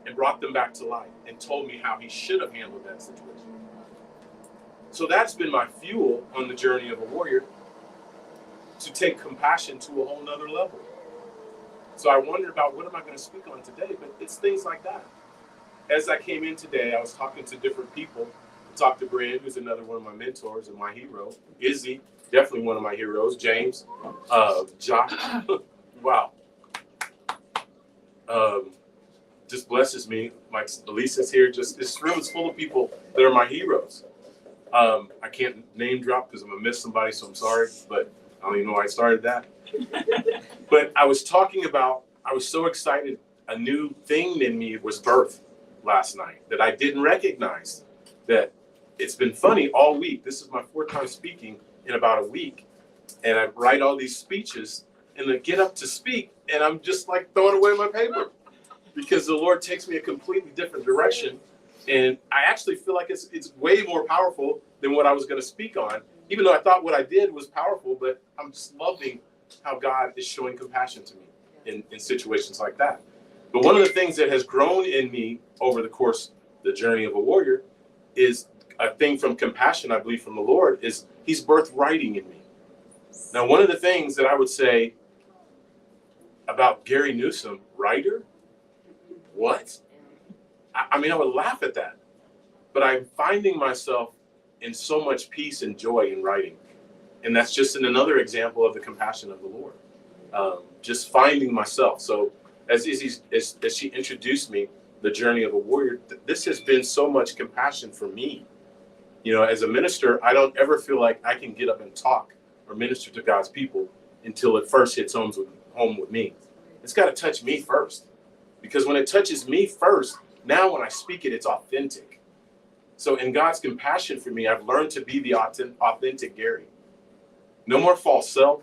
and brought them back to life and told me how he should have handled that situation. So that's been my fuel on the journey of a warrior, to take compassion to a whole nother level. So I wondered about what am I going to speak on today, but it's things like that. As I came in today, I was talking to different people. I talked to Brand, who's another one of my mentors and my hero. Izzy, definitely one of my heroes. James, Josh, wow. Just blesses me. My Elisa's here. Just this room is full of people that are my heroes. I can't name drop because I'm gonna miss somebody, so I'm sorry, but I don't even know why I started that. But I was talking about, I was so excited, a new thing in me was birth last night that I didn't recognize. That it's been funny all week. This is my 4th time speaking in about a week, and I write all these speeches and then get up to speak, and I'm just like throwing away my paper because the Lord takes me a completely different direction. And I actually feel like it's way more powerful than what I was going to speak on, even though I thought what I did was powerful, but I'm just loving how God is showing compassion to me in situations like that. But one of the things that has grown in me over the course, the journey of a warrior, is a thing from compassion, I believe, from the Lord, is he's birthed writing in me. Now, one of the things that I would say about Gary Newsom, writer, what? I mean, I would laugh at that, but I'm finding myself in so much peace and joy in writing. And that's just another example of the compassion of the Lord. Just finding myself. So as she introduced me, the journey of a warrior, this has been so much compassion for me. You know, as a minister, I don't ever feel like I can get up and talk or minister to God's people until it first hits home with me. It's got to touch me first. Because when it touches me first, now when I speak it, it's authentic. So in God's compassion for me, I've learned to be the authentic Gary. No more false self.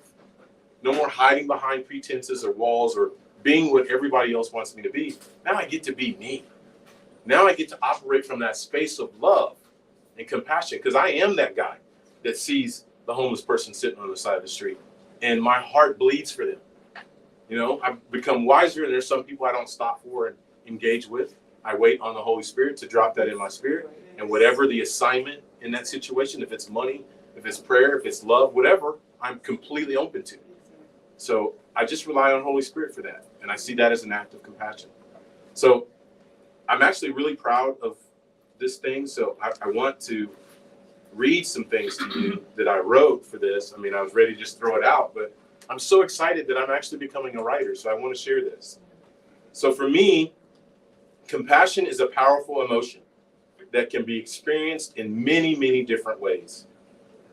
No more hiding behind pretenses or walls or being what everybody else wants me to be. Now I get to be me. Now I get to operate from that space of love and compassion, because I am that guy that sees the homeless person sitting on the side of the street and my heart bleeds for them. You know, I've become wiser, and there's some people I don't stop for and engage with. I wait on the Holy Spirit to drop that in my spirit, and whatever the assignment in that situation, if it's money, if it's prayer, if it's love, whatever, I'm completely open to. So I just rely on Holy Spirit for that, and I see that as an act of compassion. So I'm actually really proud of this thing. So I want to read some things to you that I wrote for this. I mean, I was ready to just throw it out, but I'm so excited that I'm actually becoming a writer. So I want to share this. So for me, compassion is a powerful emotion that can be experienced in many, many different ways.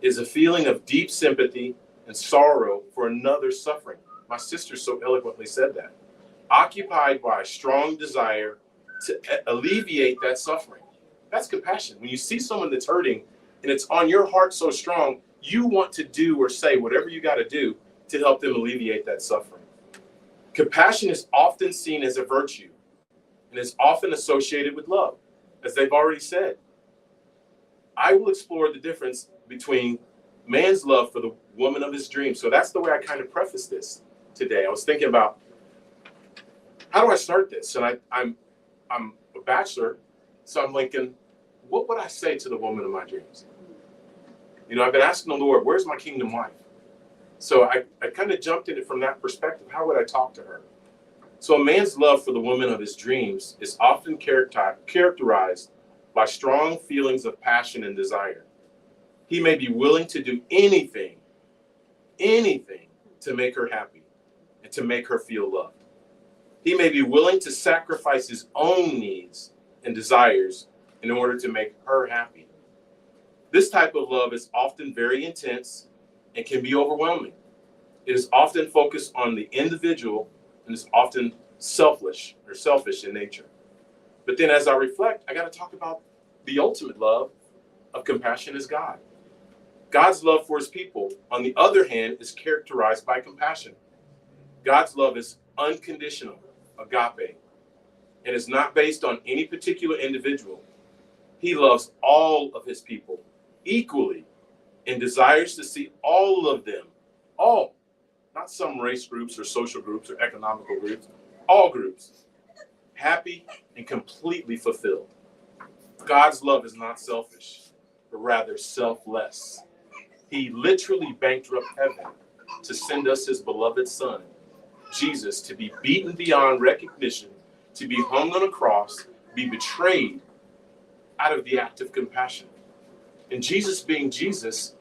It is a feeling of deep sympathy and sorrow for another's suffering. My sister so eloquently said that. Occupied by a strong desire to alleviate that suffering. That's compassion. When you see someone that's hurting and it's on your heart so strong, you want to do or say whatever you got to do to help them alleviate that suffering. Compassion is often seen as a virtue and is often associated with love, as they've already said. I will explore the difference between man's love for the woman of his dreams. So that's the way I kind of preface this today. I was thinking about, how do I start this? And I'm a bachelor, so I'm thinking, what would I say to the woman of my dreams? You know, I've been asking the Lord, where's my kingdom wife? So I kind of jumped in it from that perspective. How would I talk to her? So a man's love for the woman of his dreams is often characterized by strong feelings of passion and desire. He may be willing to do anything to make her happy and to make her feel loved. He may be willing to sacrifice his own needs and desires in order to make her happy. This type of love is often very intense and can be overwhelming. It is often focused on the individual and is often selfish in nature. But then as I reflect, I got to talk about the ultimate love of compassion is God. God's love for his people, on the other hand, is characterized by compassion. God's love is unconditional, agape, and is not based on any particular individual. He loves all of his people equally and desires to see all of them, all, not some race groups or social groups or economical groups, all groups, happy and completely fulfilled. God's love is not selfish, but rather selfless. He literally bankrupt heaven to send us his beloved son, Jesus, to be beaten beyond recognition, to be hung on a cross, be betrayed out of the act of compassion. And Jesus, being Jesus,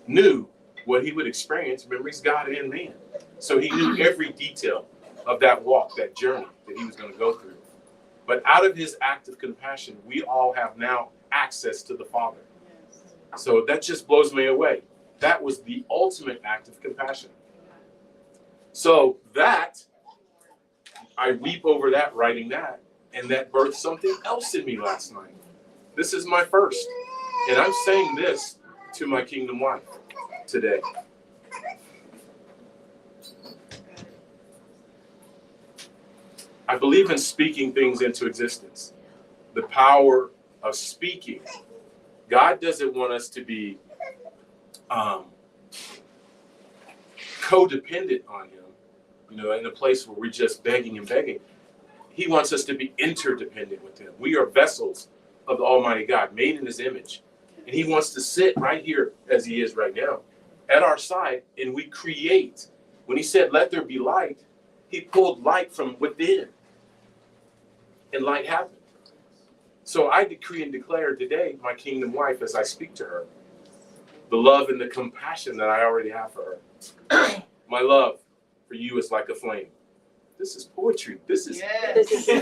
knew what he would experience. Remember, he's God and man. So he knew every detail of that walk, that journey that he was going to go through. But out of his act of compassion, we all have now access to the Father. So that just blows me away. That was the ultimate act of compassion. So that, I weep over that, writing that, and that birthed something else in me last night. This is my first. And I'm saying this to my kingdom wife today. I believe in speaking things into existence. The power of speaking. God doesn't want us to be codependent on him, you know, in a place where we're just begging and begging. He wants us to be interdependent with him. We are vessels of the Almighty God, made in his image. And he wants to sit right here as he is right now at our side, and we create. When he said, let there be light, he pulled light from within, and light happened. So I decree and declare today, my kingdom wife, as I speak to her, the love and the compassion that I already have for her. My love for you is like a flame. This is poetry. This is Coach G.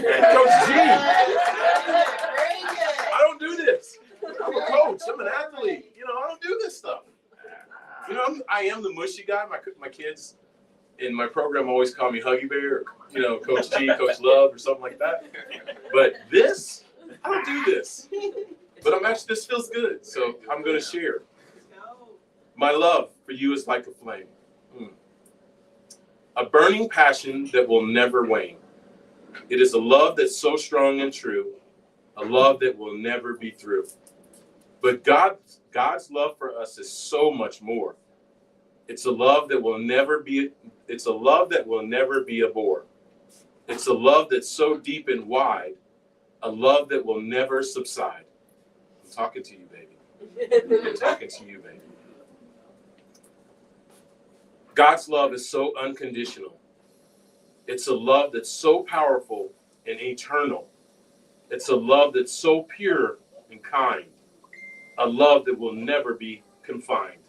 I don't do this. I'm a coach. I'm an athlete. You know, I don't do this stuff. You know, I am the mushy guy. My kids in my program always call me Huggy Bear, or, you know, Coach G, Coach Love, or something like that. But this, I don't do this. But this feels good, so I'm going to share. My love for you is like a flame. A burning passion that will never wane. It is a love that's so strong and true, a love that will never be through. But God's love for us is so much more. It's a love that will never be a bore. It's a love that's so deep and wide, a love that will never subside. I'm talking to you, baby. I'm talking to you, baby. God's love is so unconditional. It's a love that's so powerful and eternal. It's a love that's so pure and kind. A love that will never be confined.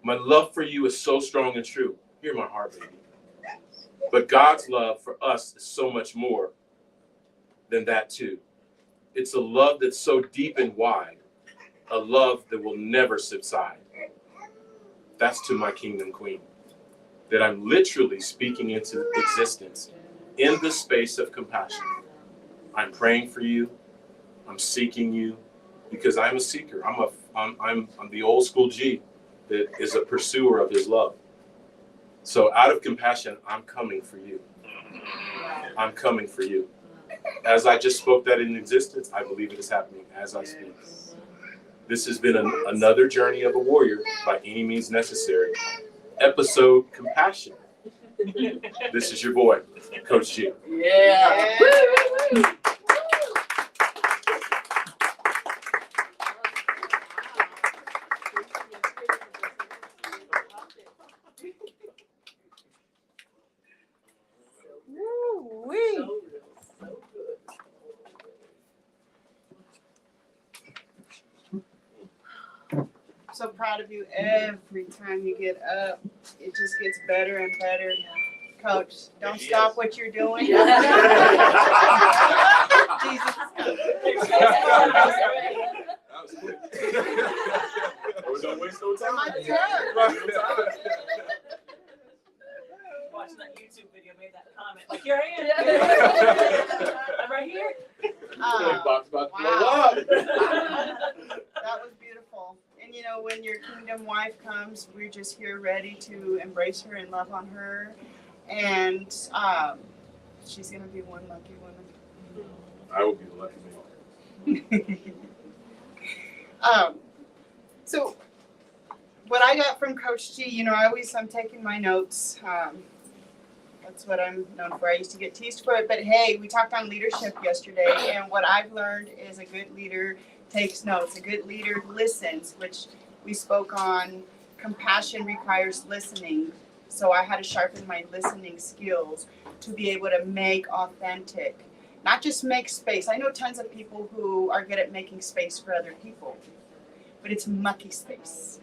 My love for you is so strong and true. Hear my heart, baby. But God's love for us is so much more than that too. It's a love that's so deep and wide. A love that will never subside. That's to my kingdom queen. That I'm literally speaking into existence in the space of compassion. I'm praying for you. I'm seeking you because I'm a seeker. I'm the old school G that is a pursuer of his love. So out of compassion, I'm coming for you. I'm coming for you. As I just spoke that in existence, I believe it is happening as I speak. This has been another journey of a warrior by any means necessary. Episode Compassion. This is your boy, Coach G. Yeah. Woo-wee. So proud of you every time you get up. It just gets better and better. Coach, don't stop what you're doing. Jesus. That was quick. Don't waste no time. My turn. Watching that YouTube video made that comment. Like, here I am. I'm right here. Box about to blow Wow. up. That was beautiful. And you know, when your kingdom wife comes, we're just here ready to embrace her and love on her. And she's going to be one lucky woman. I will be the lucky man. So what I got from Coach G, you know, I'm taking my notes. That's what I'm known for. I used to get teased for it, but hey, we talked on leadership yesterday, and what I've learned is a good leader takes notes. A good leader listens, which we spoke on. Compassion requires listening. So I had to sharpen my listening skills to be able to make authentic, not just make space. I know tons of people who are good at making space for other people, but it's mucky space.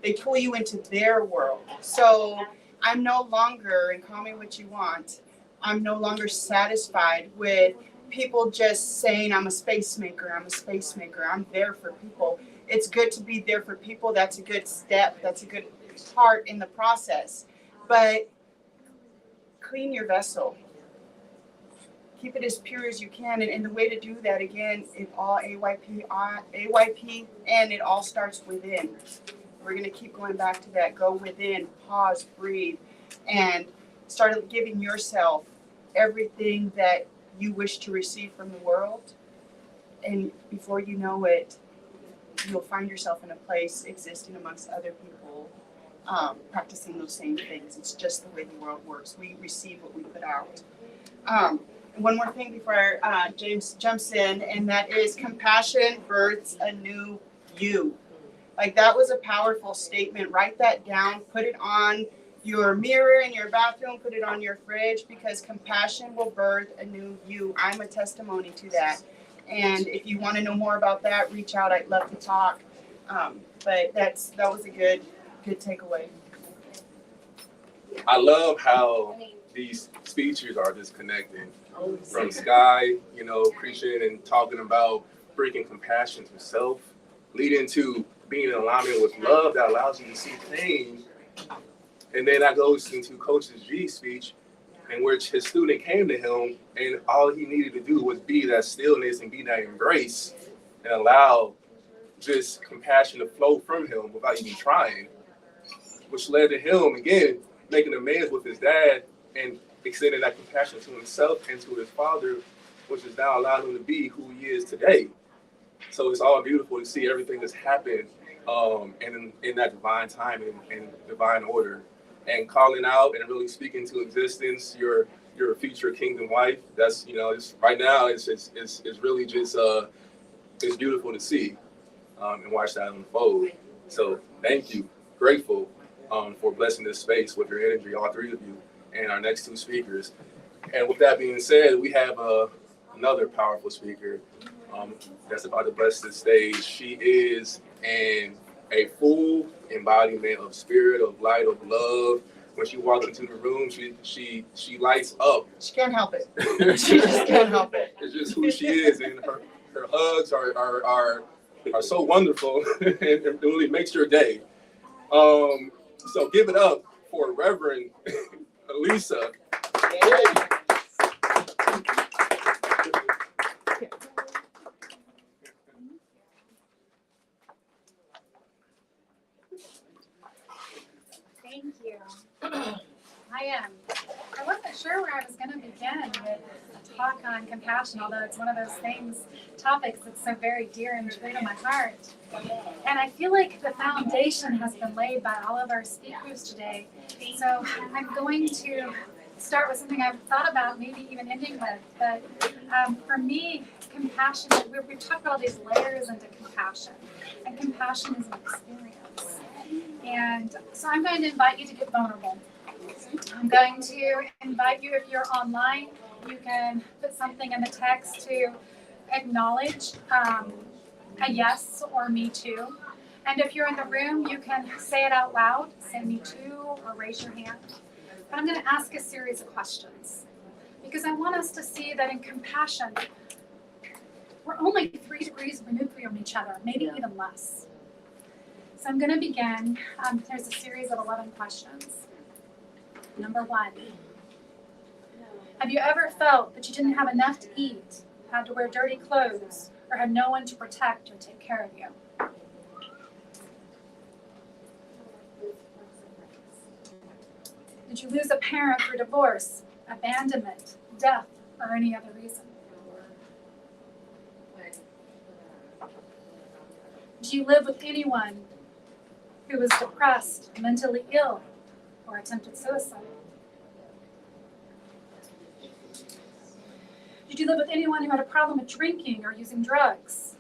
They pull you into their world. So I'm no longer, and call me what you want, I'm no longer satisfied with people just saying I'm a space maker, I'm there for people. It's good to be there for people. That's a good step. That's a good part in the process. But clean your vessel. Keep it as pure as you can. And the way to do that, again, it all AYP, and it all starts within. We're going to keep going back to that. Go within, pause, breathe, and start giving yourself everything that you wish to receive from the world. And before you know it, you'll find yourself in a place existing amongst other people, practicing those same things. It's just the way the world works. We receive what we put out. And one more thing before James jumps in, and that is compassion births a new you. Like, that was a powerful statement. Write that down. Put it on your mirror in your bathroom. Put it on your fridge, because compassion will birth a new you. I'm a testimony to that. And if you want to know more about that, reach out. I'd love to talk. But that was a good takeaway. I love how these speeches are just connecting. From Sky, you know, preaching and talking about freaking compassion to self, leading to being in alignment with love that allows you to see pain. And then that goes into Coach G's speech, in which his student came to him, and all he needed to do was be that stillness and be that embrace and allow just compassion to flow from him without even trying, which led to him, again, making amends with his dad and extending that compassion to himself and to his father, which is now allowing him to be who he is today. So it's all beautiful to see everything that's happened and in that divine time and divine order. And calling out and really speaking to existence your future kingdom wife. That's, you know, it's right now it's really just it's beautiful to see and watch that unfold. So thank you, grateful for blessing this space with your energy, all three of you, and our next two speakers. And with that being said, we have another powerful speaker that's about to bless this stage. She is a full embodiment of spirit, of light, of love. When she walks into the room, she lights up. She can't help it. She just can't help it. It's just who she is, and her hugs are so wonderful and it really makes your day. So give it up for Reverend Elisa. Yeah. on compassion, although it's one of those topics that's so very dear and true to my heart. And I feel like the foundation has been laid by all of our speakers today. So I'm going to start with something I've thought about, maybe even ending with. But for me, compassion, we've talked about all these layers into compassion. And compassion is an experience. And so I'm going to invite you to get vulnerable. I'm going to invite you, if you're online, you can put something in the text to acknowledge a yes or me too. And if you're in the room, you can say it out loud, say me too, or raise your hand. But I'm going to ask a series of questions because I want us to see that in compassion, we're only 3 degrees removed from each other, maybe even less. So I'm going to begin. There's a series of 11 questions. Number 1, have you ever felt that you didn't have enough to eat, had to wear dirty clothes, or had no one to protect or take care of you? Did you lose a parent through divorce, abandonment, death, or any other reason? Do you live with anyone who was depressed, mentally ill, or attempted suicide? Did you live with anyone who had a problem with drinking or using drugs?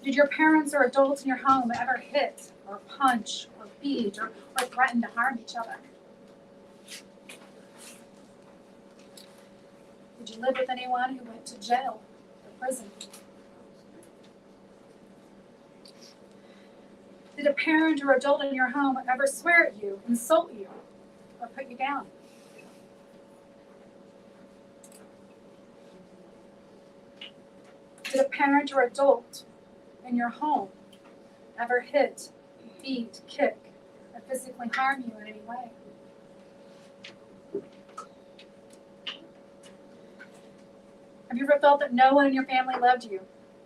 Did your parents or adults in your home ever hit or punch or beat or threaten to harm each other? Did you live with anyone who went to jail or prison? Did a parent or adult in your home ever swear at you, insult you, or put you down? Did a parent or adult in your home ever hit, beat, kick, or physically harm you in any way? Have you ever felt that no one in your family loved you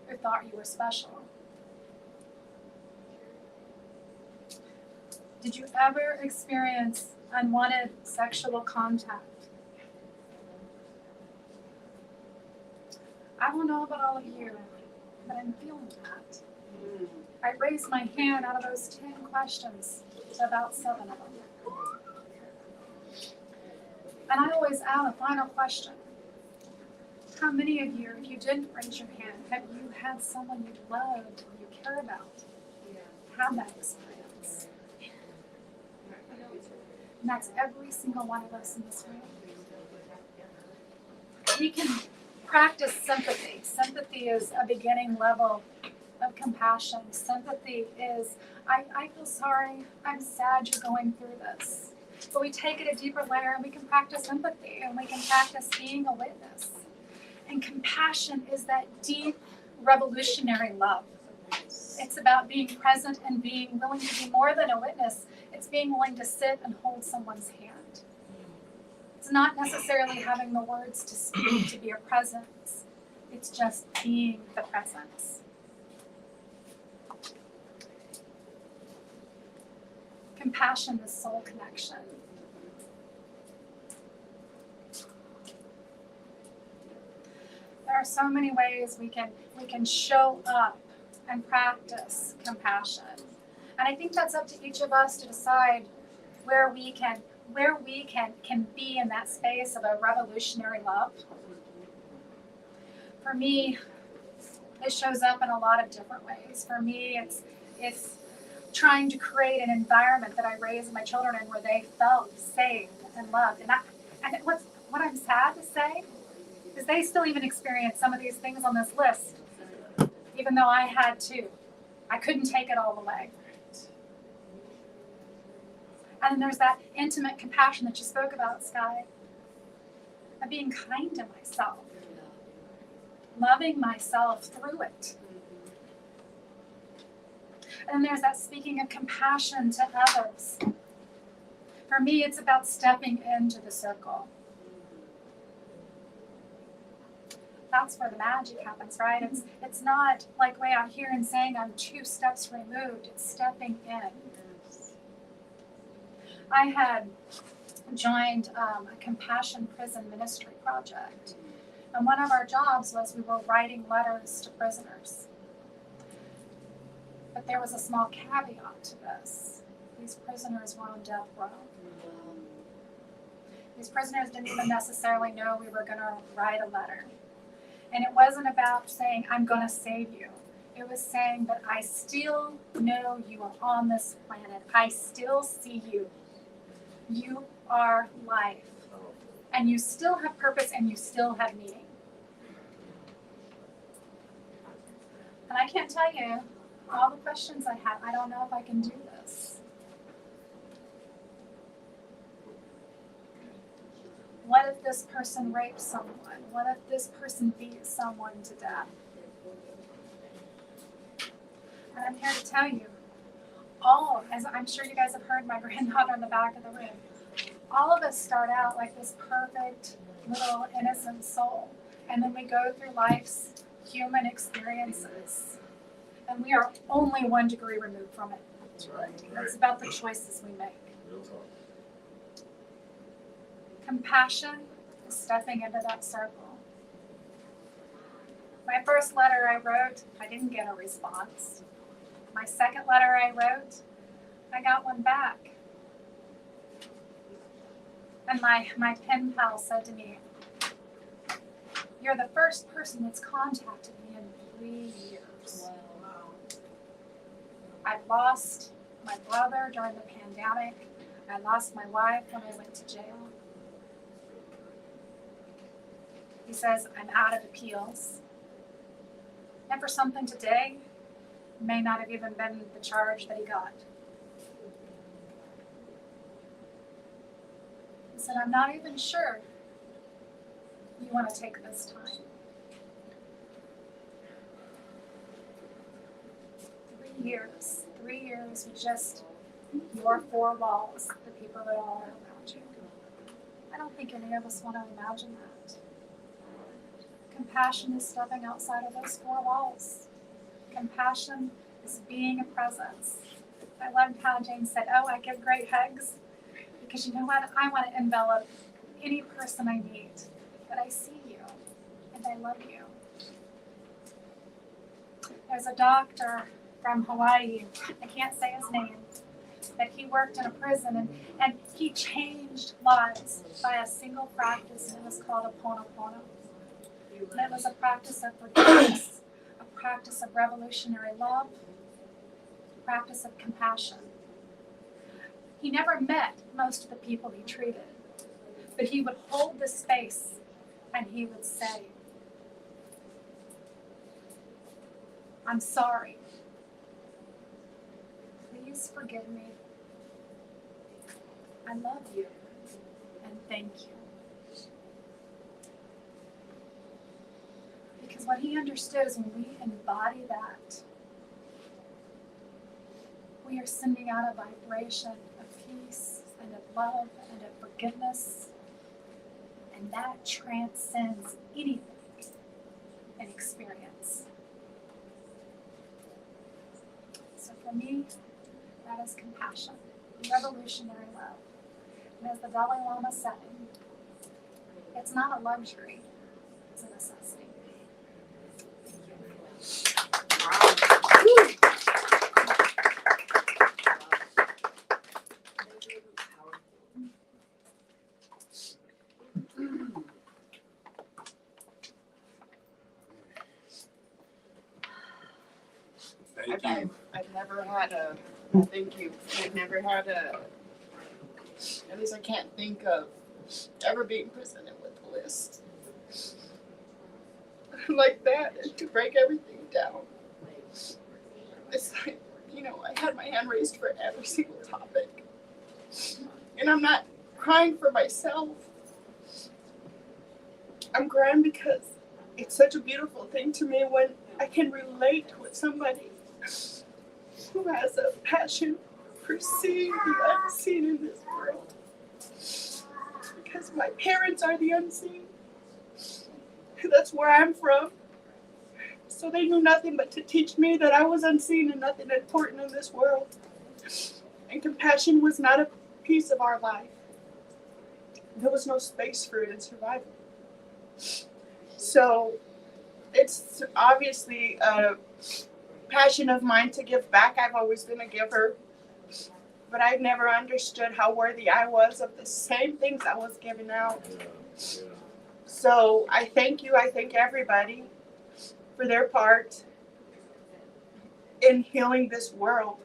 or thought you were special? Did you ever experience unwanted sexual contact? I don't know about all of you, but I'm feeling that. I raised my hand out of those 10 questions to about 7 of them. And I always add a final question. How many of you, if you didn't raise your hand, have you had someone you loved or you care about have that experience? And that's every single one of us in this room. We can practice sympathy. Sympathy is a beginning level of compassion. Sympathy is, I feel sorry, I'm sad you're going through this. But we take it a deeper layer and we can practice empathy and we can practice being a witness. And compassion is that deep, revolutionary love. It's about being present and being willing to be more than a witness. It's being willing to sit and hold someone's hand. It's not necessarily having the words to speak to be a presence. It's just being the presence. Compassion is soul connection. There are so many ways we can show up and practice compassion. And I think that's up to each of us to decide where we can be in that space of a revolutionary love. For me, it shows up in a lot of different ways. For me, it's trying to create an environment that I raise my children in where they felt safe and loved. And what I'm sad to say is they still even experience some of these things on this list, even though I had to. I couldn't take it all the way. And then there's that intimate compassion that you spoke about, Sky, of being kind to myself, loving myself through it. And then there's that speaking of compassion to others. For me, it's about stepping into the circle. That's where the magic happens, right? It's not like way out here and saying I'm 2 steps removed. It's stepping in. I had joined a compassion prison ministry project. And one of our jobs was we were writing letters to prisoners. But there was a small caveat to this. These prisoners were on death row. These prisoners didn't even necessarily know we were going to write a letter. And it wasn't about saying, I'm going to save you. It was saying that I still know you are on this planet. I still see you. You are life. And you still have purpose and you still have meaning. And I can't tell you all the questions I have. I don't know if I can do this. What if this person raped someone? What if this person beat someone to death? And I'm here to tell you, as I'm sure you guys have heard my granddaughter in the back of the room, all of us start out like this perfect little innocent soul. And then we go through life's human experiences. And we are only 1 degree removed from it. That's right. It's about the choices we make. Real talk. Compassion is stepping into that circle. My first letter I wrote, I didn't get a response. My second letter I wrote, I got one back. And my pen pal said to me, you're the first person that's contacted me in 3 years. Wow. I lost my brother during the pandemic. I lost my wife when I went to jail. He says, I'm out of appeals. And for something today, may not have even been the charge that he got. He said, I'm not even sure you want to take this time. 3 years. 3 years with just your 4 walls, the people that are around you. I don't think any of us want to imagine that. Compassion is stepping outside of those 4 walls. Compassion is being a presence. I loved how James said, oh, I give great hugs. Because you know what? I want to envelop any person I meet. But I see you, and I love you. There's a doctor from Hawaii, I can't say his name, but he worked in a prison, and he changed lives by a single practice, and it was called a Ho'oponopono. And it was a practice of forgiveness, a practice of revolutionary love, a practice of compassion. He never met most of the people he treated, but he would hold the space and he would say, I'm sorry. Please forgive me. I love you and thank you. Because what he understood is when we embody that, we are sending out a vibration of peace and of love and of forgiveness, and that transcends anything in experience. So for me, that is compassion, revolutionary love. And as the Dalai Lama said, it's not a luxury, it's a necessity. Thank you. I've never had a, thank you, I've never had a, at least I can't think of ever being presented with a list like that and to break everything down. It's like, you know, I had my hand raised for every single topic. And I'm not crying for myself. I'm crying because it's such a beautiful thing to me when I can relate with somebody who has a passion for seeing the unseen in this world. Because my parents are the unseen. That's where I'm from. So they knew nothing but to teach me that I was unseen and nothing important in this world. And compassion was not a piece of our life. there was no space for it in survival. So it's obviously a passion of mine to give back. I've always been a giver, but I never understood how worthy I was of the same things I was giving out. So I thank you. I thank everybody for their part in healing this world,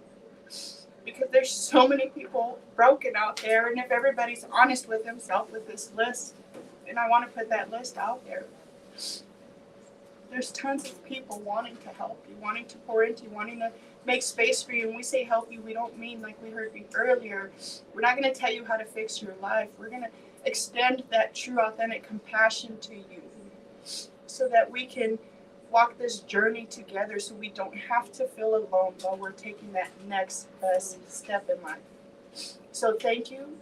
because there's so many people broken out there, and if everybody's honest with himself with this list, and I want to put that list out there, there's tons of people wanting to help you, wanting to pour into you, wanting to make space for you. When we say help you, we don't mean, like we heard earlier, we're not going to tell you how to fix your life. We're going to extend that true, authentic compassion to you so that we can walk this journey together, so we don't have to feel alone while we're taking that next best step in life. So thank you.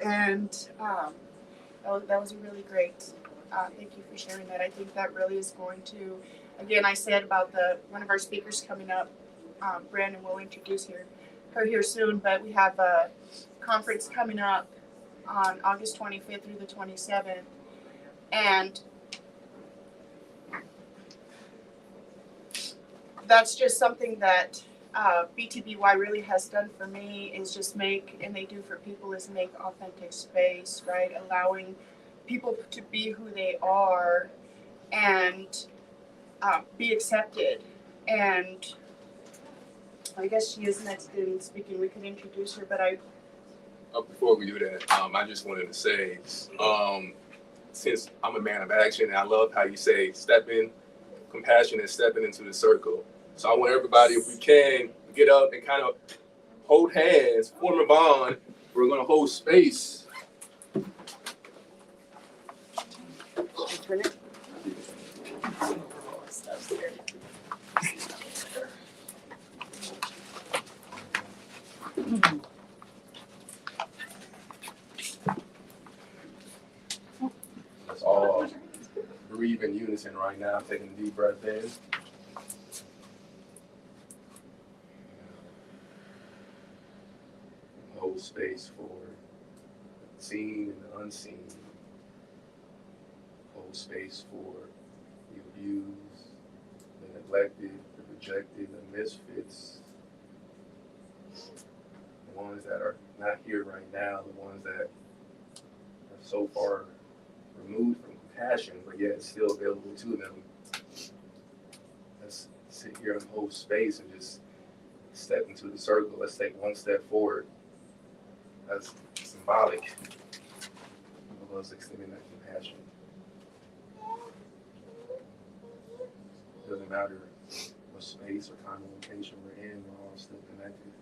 And that was really great. Thank you for sharing that. I think that really is going to, again, I said about one of our speakers coming up, Brandon will introduce her here soon, but we have a conference coming up on August 25th through the 27th. And that's just something that BTBY really has done for me, is just make, and they do for people, is make authentic space, right? Allowing people to be who they are and be accepted. And I guess she is next in speaking. We could introduce her, but Before we do that, I just wanted to say, since I'm a man of action, and I love how you say compassion and stepping into the circle. So I want everybody, if we can, get up and kind of hold hands, form a bond. We're going to hold space. turn it. Let's all breathe in unison right now, taking a deep breath in. Hold space for the seen and the unseen. Hold space for the abused, the neglected, the rejected, the misfits. The ones that are not here right now, the ones that are so far removed from compassion, but yet it's still available to them. Let's sit here and hold space and just step into the circle. Let's take one step forward. That's symbolic of us extending that compassion. It doesn't matter what space or time or location we're in, we're all still connected.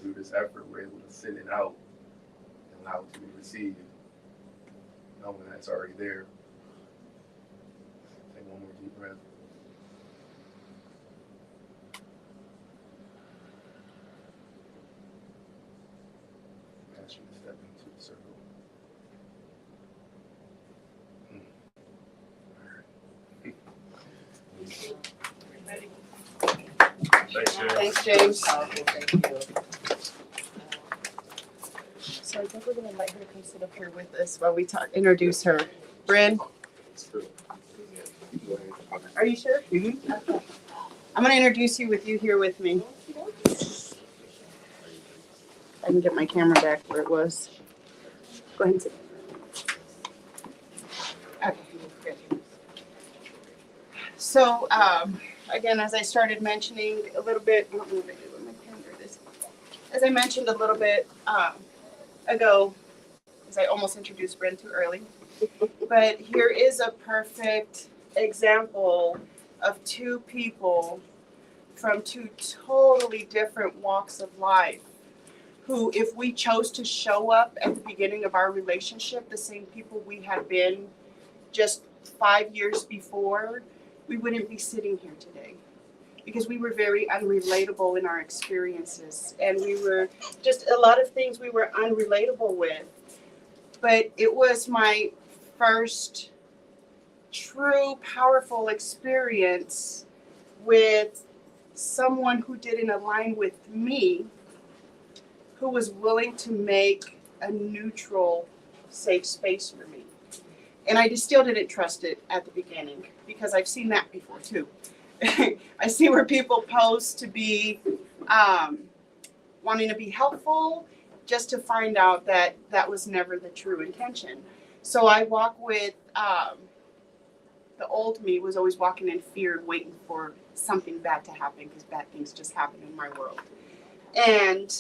Through this effort, we're able to send it out and allow it to be received, knowing that it's already there. Take one more deep breath. Compassion to step into the circle. Thanks, James. Thank you. So I think we're gonna let her come sit up here with us while we introduce her. Bryn, are you sure? Mm-hmm. Okay. I'm gonna introduce you here with me. I can get my camera back where it was. Go ahead and sit. Okay, good. So, again, as I started mentioning a little bit, I don't know what I did with my camera. As I mentioned a little bit ago, as I almost introduced Bryn too early, but here is a perfect example of two people from two totally different walks of life who, if we chose to show up at the beginning of our relationship, the same people we had been just 5 years before, we wouldn't be sitting here today, because we were very unrelatable in our experiences, and we were just a lot of things we were unrelatable with. But it was my first true powerful experience with someone who didn't align with me, who was willing to make a neutral, safe space for me. And I just still didn't trust it at the beginning because I've seen that before too. I see where people post to be wanting to be helpful just to find out that that was never the true intention. So I walk with the old me was always walking in fear and waiting for something bad to happen because bad things just happen in my world. And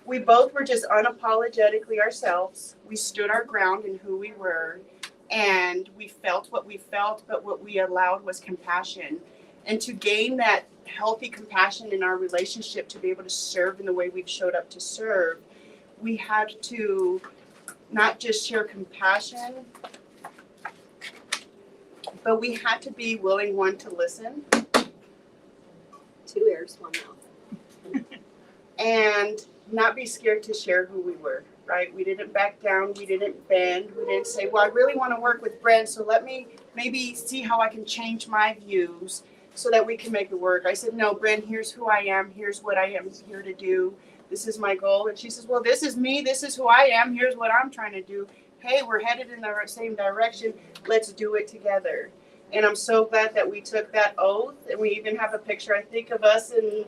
we both were just unapologetically ourselves. We stood our ground in who we were, and we felt what we felt, but what we allowed was compassion. And to gain that healthy compassion in our relationship, to be able to serve in the way we've showed up to serve, we had to not just share compassion, but we had to be willing, one, to listen. 2 ears, 1 mouth. And not be scared to share who we were, right? We didn't back down. We didn't bend. We didn't say, well, I really want to work with Brent, so let me maybe see how I can change my views so that we can make it work. I said, no, Brent, here's who I am. Here's what I am here to do. This is my goal. And she says, well, this is me. This is who I am. Here's what I'm trying to do. Hey, we're headed in the same direction. Let's do it together. And I'm so glad that we took that oath. And we even have a picture, I think, of us in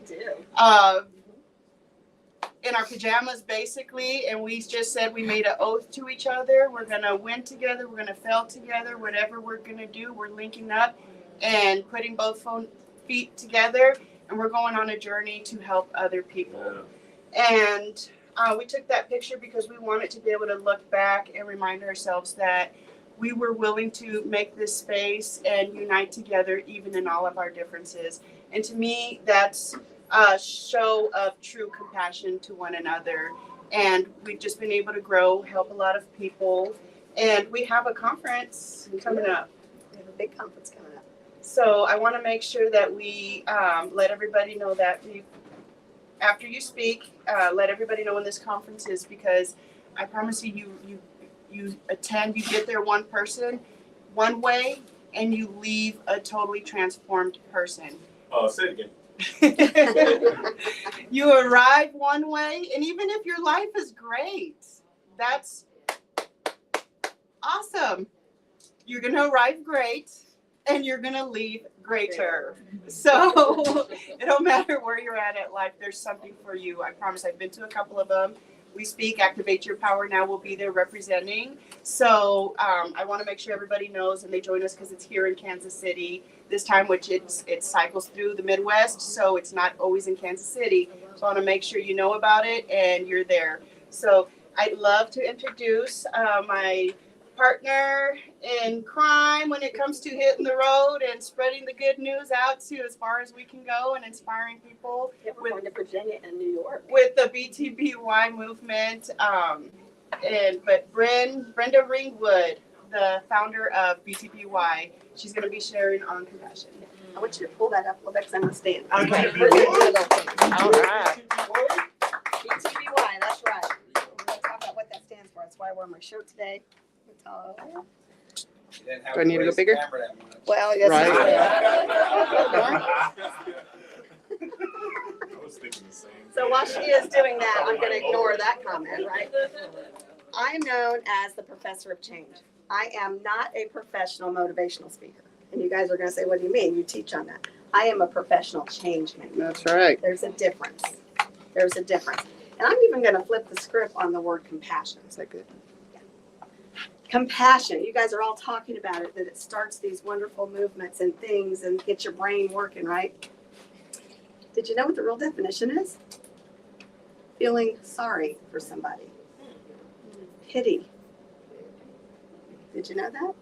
our pajamas, basically. And we just said we made an oath to each other. We're going to win together. We're going to fail together. Whatever we're going to do, we're linking up and putting both feet together. And we're going on a journey to help other people. And we took that picture because we wanted to be able to look back and remind ourselves that we were willing to make this space and unite together even in all of our differences. And to me, that's a show of true compassion to one another. And we've just been able to grow, help a lot of people. And we have a conference coming up. We have a big conference coming up. So I want to make sure that we let everybody know that after you speak, let everybody know when this conference is, because I promise you attend, you get there one person, one way, and you leave a totally transformed person. Say it again. You arrive one way, and even if your life is great, that's awesome. You're going to arrive great, and you're going to leave greater. So it don't matter where you're at life, there's something for you. I promise. I've been to a couple of them. We speak, Activate Your Power Now will be there representing. So I want to make sure everybody knows, and they join us because it's here in Kansas City this time, which it cycles through the Midwest, so it's not always in Kansas City. So I want to make sure you know about it and you're there. So I'd love to introduce my partner in crime when it comes to hitting the road and spreading the good news out to as far as we can go and inspiring people. Yeah, we're going to Virginia and New York. With the BTBY movement. But Brenda Ringwood, the founder of BTBY, she's going to be sharing on compassion. I want you to pull that up a little bit because I'm going to stand. Okay. All right. BTBY, that's right. We're going to talk about what that stands for. That's why I wore my shirt today. Do I need to go bigger? Well, yes. Right. I was thinking the same. So while she is doing that, I'm going to ignore that comment, right? I am known as the professor of change. I am not a professional motivational speaker. And you guys are going to say, what do you mean? You teach on that. I am a professional change maker. That's right. There's a difference. There's a difference. And I'm even going to flip the script on the word compassion. Is that good? Compassion. You guys are all talking about it, that it starts these wonderful movements and things and gets your brain working, right? Did you know what the real definition is? Feeling sorry for somebody. Pity. Did you know that? All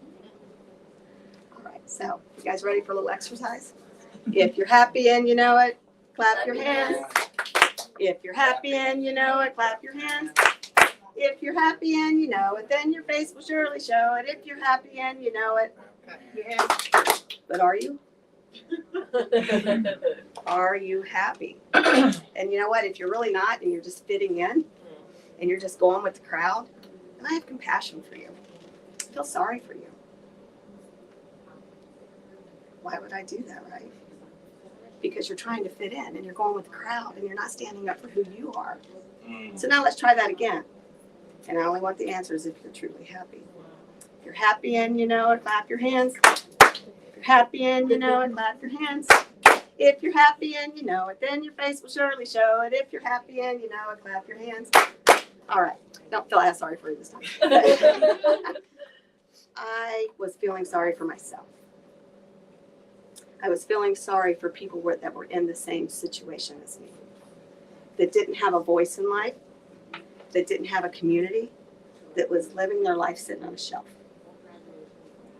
right, so you guys ready for a little exercise? If you're happy and you know it, clap your hands. If you're happy and you know it, clap your hands. If you're happy and you know it, then your face will surely show it. If you're happy and you know it. Yeah. But are you? Are you happy? And you know what? If you're really not and you're just fitting in and you're just going with the crowd, then I have compassion for you. I feel sorry for you. Why would I do that, right? Because you're trying to fit in and you're going with the crowd and you're not standing up for who you are. So now let's try that again. And I only want the answers if you're truly happy. If you're happy and you know it, clap your hands. If you're happy and you know it, clap your hands. If you're happy and you know it, then your face will surely show it. If you're happy and you know it, clap your hands. All right. Don't feel as sorry for you this time. I was feeling sorry for myself. I was feeling sorry for people that were in the same situation as me, that didn't have a voice in life, that didn't have a community, that was living their life sitting on a shelf.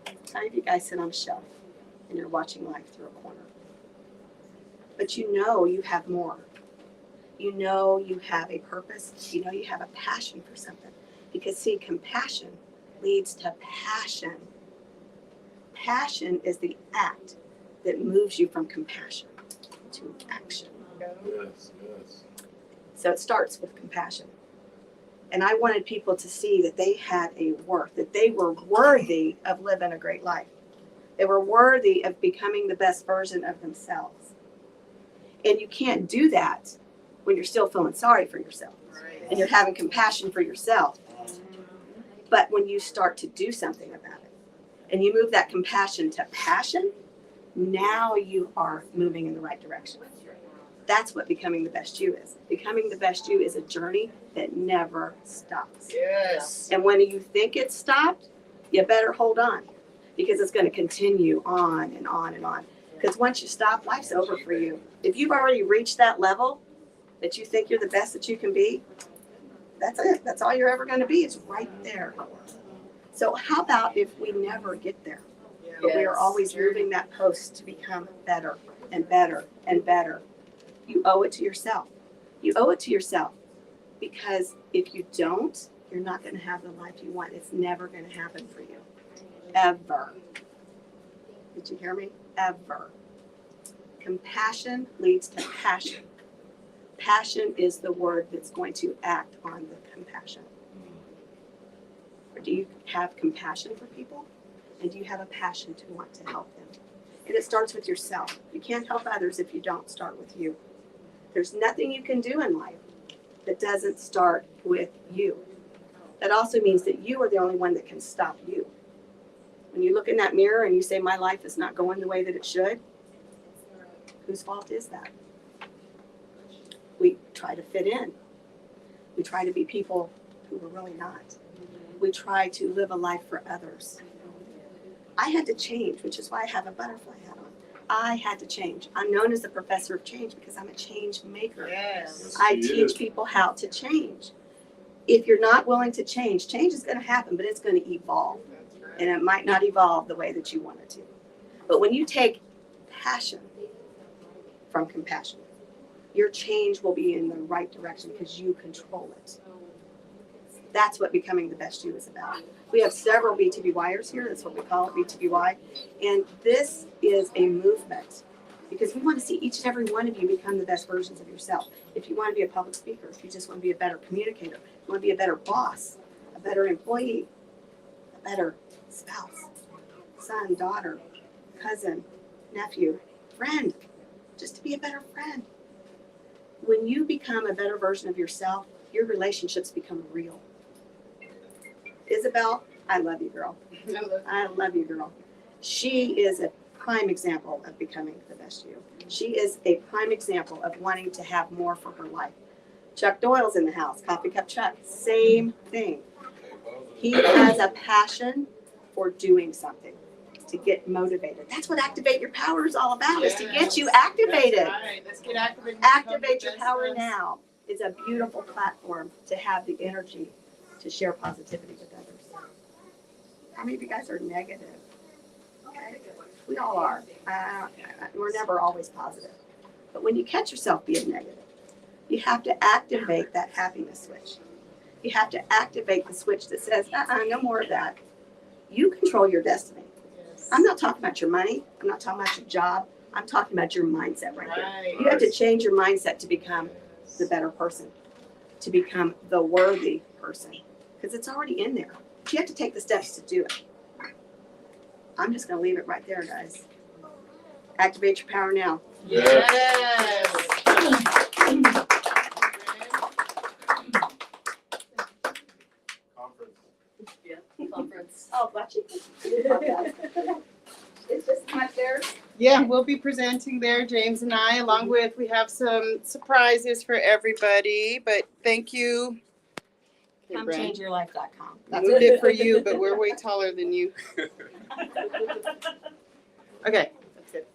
How many of you guys sit on a shelf and you're watching life through a corner? But you know you have more. You know you have a purpose. You know you have a passion for something. Because see, compassion leads to passion. Passion is the act that moves you from compassion to action. Yes, yes. So it starts with compassion. And I wanted people to see that they had a worth, that they were worthy of living a great life. They were worthy of becoming the best version of themselves. And you can't do that when you're still feeling sorry for yourself and you're having compassion for yourself. But when you start to do something about it and you move that compassion to passion, now you are moving in the right direction. That's what becoming the best you is. Becoming the best you is a journey that never stops. Yes. And when you think it's stopped, you better hold on because it's going to continue on and on and on. Because once you stop, life's over for you. If you've already reached that level that you think you're the best that you can be, that's it. That's all you're ever going to be. It's right there. So how about if we never get there? But we are always moving that post to become better and better and better. You owe it to yourself. You owe it to yourself because if you don't, you're not going to have the life you want. It's never going to happen for you. Ever. Did you hear me? Ever. Compassion leads to passion. Passion is the word that's going to act on the compassion. Or do you have compassion for people? And do you have a passion to want to help them? And it starts with yourself. You can't help others if you don't start with you. There's nothing you can do in life that doesn't start with you. That also means that you are the only one that can stop you. When you look in that mirror and you say, my life is not going the way that it should, whose fault is that? We try to fit in. We try to be people who we're really not. We try to live a life for others. I had to change, which is why I have a butterfly hat on. I had to change. I'm known as the professor of change because I'm a change maker. Yes. I teach people how to change. If you're not willing to change, change is going to happen, but it's going to evolve. And it might not evolve the way that you want it to. But when you take passion from compassion, your change will be in the right direction because you control it. That's what becoming the best you is about. We have several BTBYers here. That's what we call it, BTBY. And this is a movement because we want to see each and every one of you become the best versions of yourself. If you want to be a public speaker, if you just want to be a better communicator, if you want to be a better boss, a better employee, a better spouse, son, daughter, cousin, nephew, friend, just to be a better friend. When you become a better version of yourself, your relationships become real. Isabel, I love you, girl. I love you, girl. She is a prime example of becoming the best you. She is a prime example of wanting to have more for her life. Chuck Doyle's in the house, Coffee Cup Chuck, same thing. He has a passion for doing something, to get motivated. That's what Activate Your Power is all about, is to get you activated. That's right. Let's get activated. Activate Your Power Now is a beautiful platform to have the energy to share positivity with others. How many of you guys are negative? Okay. We all are. We're never always positive. But when you catch yourself being negative, you have to activate that happiness switch. You have to activate the switch that says, no more of that. You control your destiny. I'm not talking about your money. I'm not talking about your job. I'm talking about your mindset right here. You have to change your mindset to become the better person, to become the worthy person, because it's already in there. But you have to take the steps to do it. I'm just going to leave it right there, guys. Activate your power now. Yes. watching. It's just much there. Yeah, we'll be presenting there, James and I, along with, we have some surprises for everybody, but thank you. Okay, Brent. ComeChangeYourLife.com. Moved it for you, but we're way taller than you. Okay, that's good.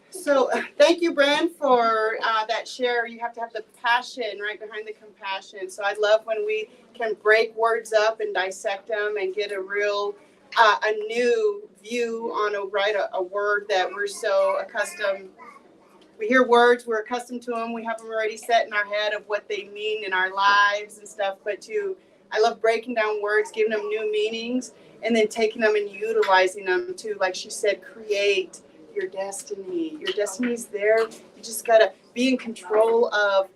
So thank you, Brent, for that share. You have to have the passion right behind the compassion. So I love when we can break words up and dissect them and get a real, a new view on a word that we're so accustomed. We hear words, we're accustomed to them. We have them already set in our head of what they mean in our lives and stuff. But I love breaking down words, giving them new meanings, and then taking them and utilizing them to, like she said, create your destiny. Your destiny's there. You just gotta be in control of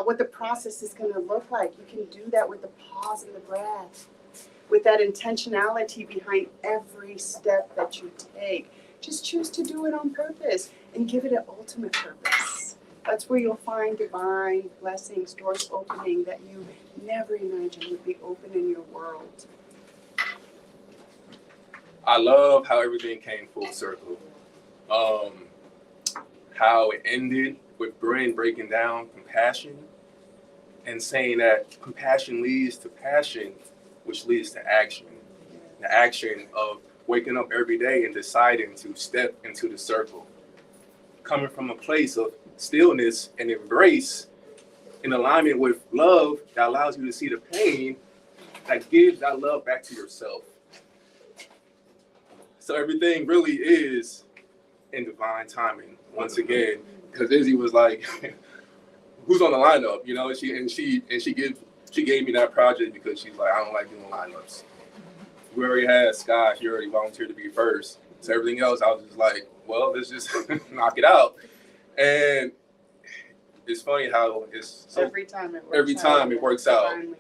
what the process is gonna look like. You can do that with the pause and the breath, with that intentionality behind every step that you take. Just choose to do it on purpose and give it an ultimate purpose. That's where you'll find divine blessings, doors opening that you never imagined would be open in your world. I love how everything came full circle. How it ended with Bryn breaking down compassion and saying that compassion leads to passion, which leads to action. The action of waking up every day and deciding to step into the circle. Coming from a place of stillness and embrace in alignment with love that allows you to see the pain that gives that love back to yourself. So everything really is in divine timing. Once again, because Izzy was like, "Who's on the lineup?" You know, she gave me that project because she's like, "I don't like doing lineups." We already had Sky. She already volunteered to be first. So everything else, I was just like, "Well, let's just knock it out." And it's funny how it's so Every time it works out. Divinely.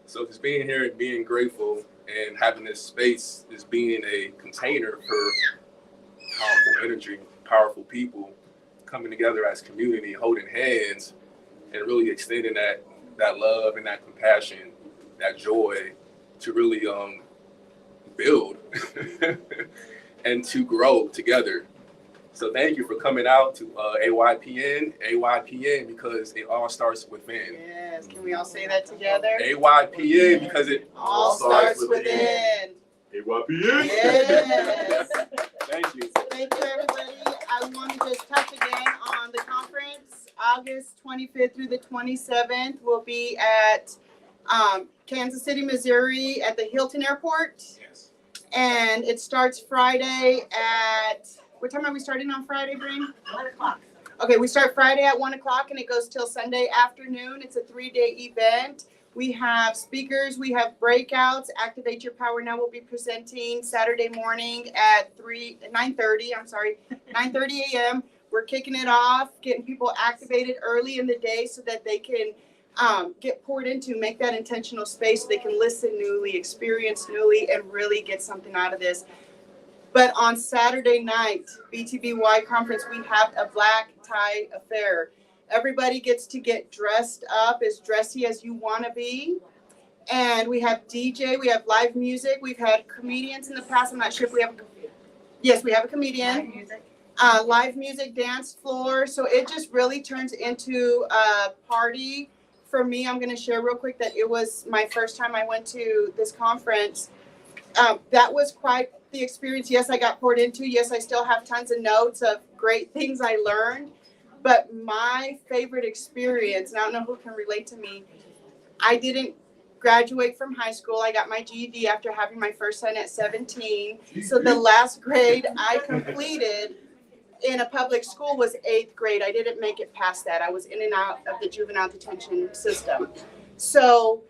So just being here and being grateful and having this space, just being a container for powerful energy, powerful people coming together as community, holding hands, and really extending that love and that compassion, that joy to really build and to grow together. So thank you for coming out to AYPN because it all starts within. Yes, can we all say that together? AYPN because it All starts within. AYPN. Yes. Thank you. Thank you, everybody. I want to just touch again on the conference. August 25th through the 27th will be at Kansas City, Missouri at the Hilton Airport. Yes. And it starts Friday at, what time are we starting on Friday, Breen? 1 o'clock. Okay, we start Friday at 1 o'clock and it goes till Sunday afternoon. It's a 3-day event. We have speakers, we have breakouts. Activate Your Power Now will be presenting Saturday morning at 9:30 a.m. We're kicking it off, getting people activated early in the day so that they can get poured into, make that intentional space so they can listen newly, experience newly, and really get something out of this. But on Saturday night, BTBY conference, we have a black tie affair. Everybody gets to get dressed up as dressy as you want to be. And we have DJ, we have live music. We've had comedians in the past. I'm not sure if we have, yes, we have a comedian. Live music. Live music, dance floor. So it just really turns into a party. For me, I'm going to share real quick that it was my first time I went to this conference. That was quite the experience. Yes, I got poured into. Yes, I still have tons of notes of great things I learned. But my favorite experience, and I don't know who can relate to me, I didn't graduate from high school. I got my GED after having my first son at 17. So the last grade I completed in a public school was 8th grade. I didn't make it past that. I was in and out of the juvenile detention system. So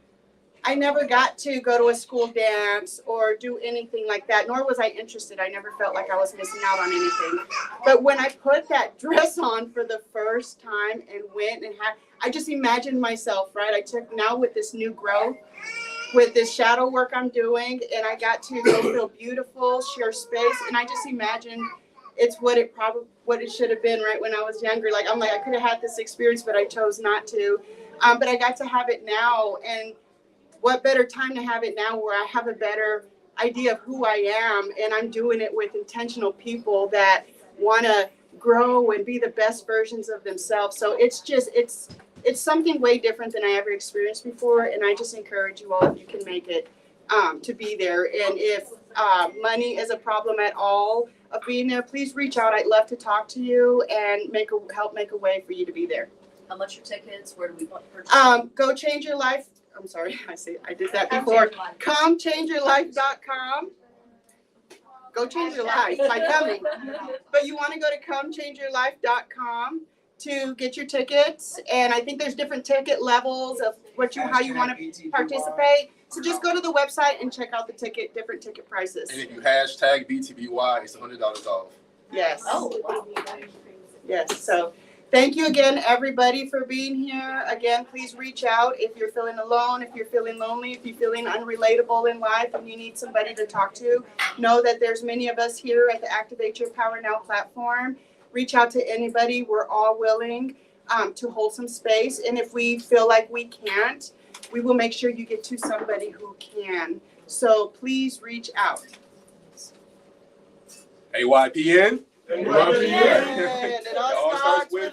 I never got to go to a school dance or do anything like that, nor was I interested. I never felt like I was missing out on anything. But when I put that dress on for the first time and went and I just imagined myself, right? I took now with this new growth, with this shadow work I'm doing, and I got to go feel beautiful, share space, and I just imagined it's what it should have been right when I was younger. Like, I'm like, I could have had this experience, but I chose not to. But I got to have it now, and what better time to have it now where I have a better idea of who I am, and I'm doing it with intentional people that want to grow and be the best versions of themselves. So it's just, it's something way different than I ever experienced before, and I just encourage you all, if you can make it, to be there. And if money is a problem at all of being there, please reach out. I'd love to talk to you and help make a way for you to be there. How much are tickets? Where do we want to purchase? Go change your life. I'm sorry, I did that before. ComeChangeYourLife.com. Go change your life by coming. But you want to go to ComeChangeYourLife.com to get your tickets, and I think there's different ticket levels of how you want to participate. So just go to the website and check out the different ticket prices. And if you hashtag BTBY, it's $100 off. Yes. Oh, wow. Yes. So thank you again, everybody, for being here. Again, please reach out if you're feeling alone, if you're feeling lonely, if you're feeling unrelatable in life and you need somebody to talk to. Know that there's many of us here at the Activate Your Power Now platform. Reach out to anybody. We're all willing to hold some space. And if we feel like we can't, we will make sure you get to somebody who can. So please reach out. AYPN. It all starts with